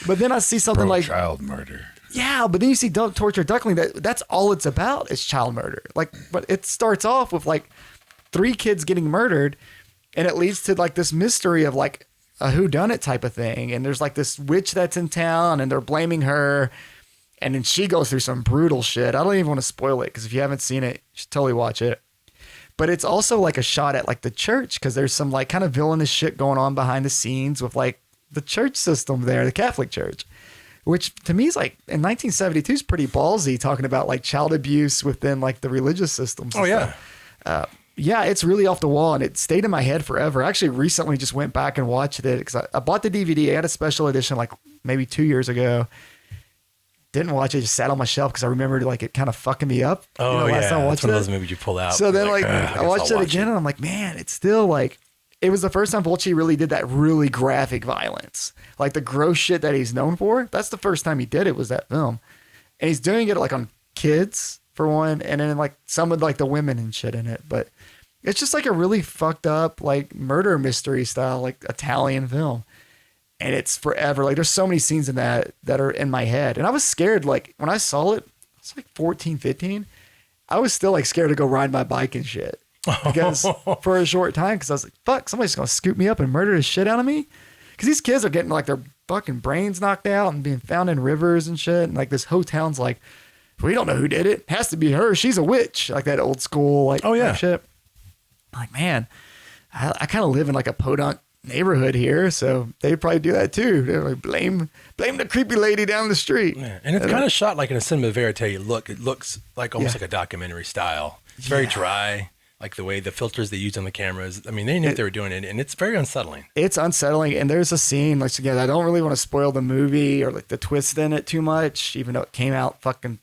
But then I see something like, child murder. yeah, but then you see Don't Torture a Duckling. That's all it's about is child murder. Like, but it starts off with like 3 kids getting murdered, and it leads to like this mystery of like a whodunit type of thing. And there's like this witch that's in town, and they're blaming her, and then she goes through some brutal shit. I don't even want to spoil it because if you haven't seen it, you should totally watch it. But it's also like a shot at like the church because there's some like kind of villainous shit going on behind the scenes with like the church system there, the Catholic Church. Which to me is like in 1972 is pretty ballsy, talking about like child abuse within like the religious systems. Oh yeah. Yeah, it's really off the wall and it stayed in my head forever. I actually recently just went back and watched it because I bought the DVD. I had a special edition like maybe 2 years ago. Didn't watch it, just sat on my shelf because I remembered like it kind of fucking me up. Oh last yeah. time I That's watched one of it. those movies you pull out. So then You're like "Ugh, I watched I'll it watch again and I'm like, man, it's still like, it was the first time Fulci really did that really graphic violence. Like the gross shit that he's known for. That's the first time he did it was that film. And he's doing it like on kids for one. And then like some of like the women and shit in it. But it's just like a really fucked up like murder mystery style, like Italian film. And it's forever. Like there's so many scenes in that are in my head. And I was scared. Like when I saw it, it's like 14, 15. I was still like scared to go ride my bike and shit. Because for a short time, because I was like, fuck, somebody's going to scoop me up and murder the shit out of me. Because these kids are getting like their fucking brains knocked out and being found in rivers and shit. And like this whole town's like, we don't know who did it. Has to be her. She's a witch. Like that old school, like, Oh, yeah. type shit. I'm like, man, I kind of live in like a podunk neighborhood here. So they'd probably do that too. They're like, blame the creepy lady down the street. Yeah. And it's kind of shot like in a cinema verite look. It looks like almost like a documentary style. It's very dry. Like the way the filters they use on the cameras. I mean, they knew what they were doing it, and it's very unsettling. It's unsettling, and there's a scene, like, again, I don't really want to spoil the movie or like the twist in it too much, even though it came out fucking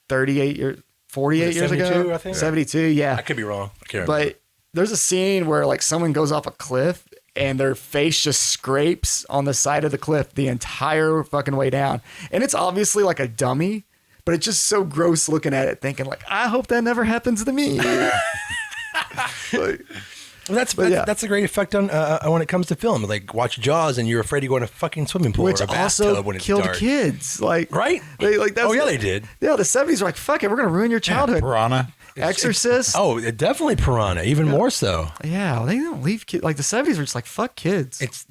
48 years, 48 years ago. 72, I think? 72, yeah. I could be wrong. I can't remember. But there's a scene where like someone goes off a cliff and their face just scrapes on the side of the cliff the entire fucking way down. And it's obviously like a dummy, but it's just so gross looking at it, thinking like, I hope that never happens to me. Like, Well, that's a great effect on when it comes to film. Like watch Jaws and you're afraid to go in a fucking swimming pool which or a also bathtub when it's killed dark. kids, like Right? They like that's Oh yeah, they did. Yeah, the 70s were like, fuck it, we're gonna ruin your childhood. Piranha. Exorcist. Definitely Piranha, even more so. Yeah, they don't leave kids. Like the 70s were just like, fuck kids. It's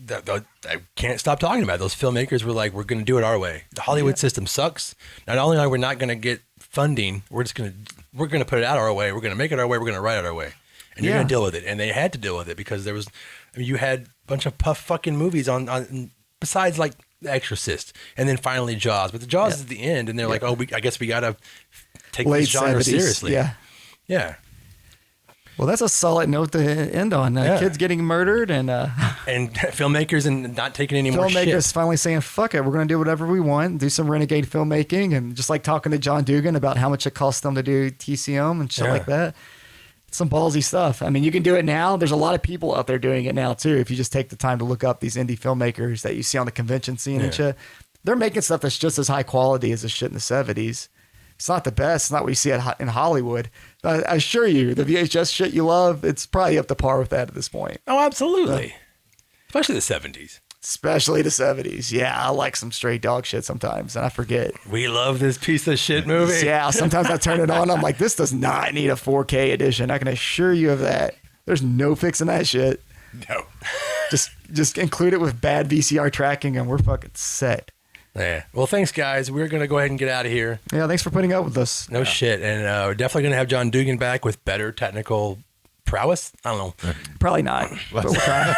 I can't stop talking about it. Those filmmakers were like, we're going to do it our way. The Hollywood system sucks. Not only are we not going to get funding, we're going to put it out our way. We're going to make it our way. We're going to write it our way, and you're going to deal with it. And they had to deal with it because you had a bunch of fucking movies on besides like The Exorcist, and then finally Jaws. But the Jaws is the end, and they're like, I guess we got to take Late this genre 70s, seriously. Yeah. Yeah. Well, that's a solid note to end on. Kids getting murdered and filmmakers and not taking any more shit. Filmmakers finally saying, fuck it, we're going to do whatever we want, do some renegade filmmaking, and just like talking to John Dugan about how much it costs them to do TCM and shit like that. It's some ballsy stuff. I mean, you can do it now. There's a lot of people out there doing it now, too, if you just take the time to look up these indie filmmakers that you see on the convention scene and shit. They're making stuff that's just as high quality as the shit in the 70s. It's not the best. It's not what you see in Hollywood. But I assure you, the VHS shit you love, it's probably up to par with that at this point. Oh, absolutely. Especially the 70s. Especially the 70s. Yeah, I like some straight dog shit sometimes, and I forget. We love this piece of shit movie. Yeah, sometimes I turn it on. I'm like, this does not need a 4K edition. I can assure you of that. There's no fixing that shit. No. Just include it with bad VCR tracking, and we're fucking set. Yeah. Well, thanks, guys. We're going to go ahead and get out of here. Yeah, thanks for putting up with us. No shit. And we're definitely going to have John Dugan back with better technical prowess. I don't know. Probably not. But we'll try.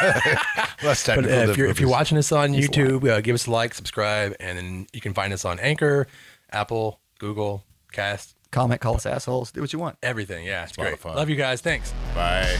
Less But technical. if you're watching us on YouTube, give us a like, subscribe, and then you can find us on Anchor, Apple, Google, Cast. Comment, call us assholes. Do what you want. Everything. Yeah, it's great. Spotify. Love you guys. Thanks. Bye.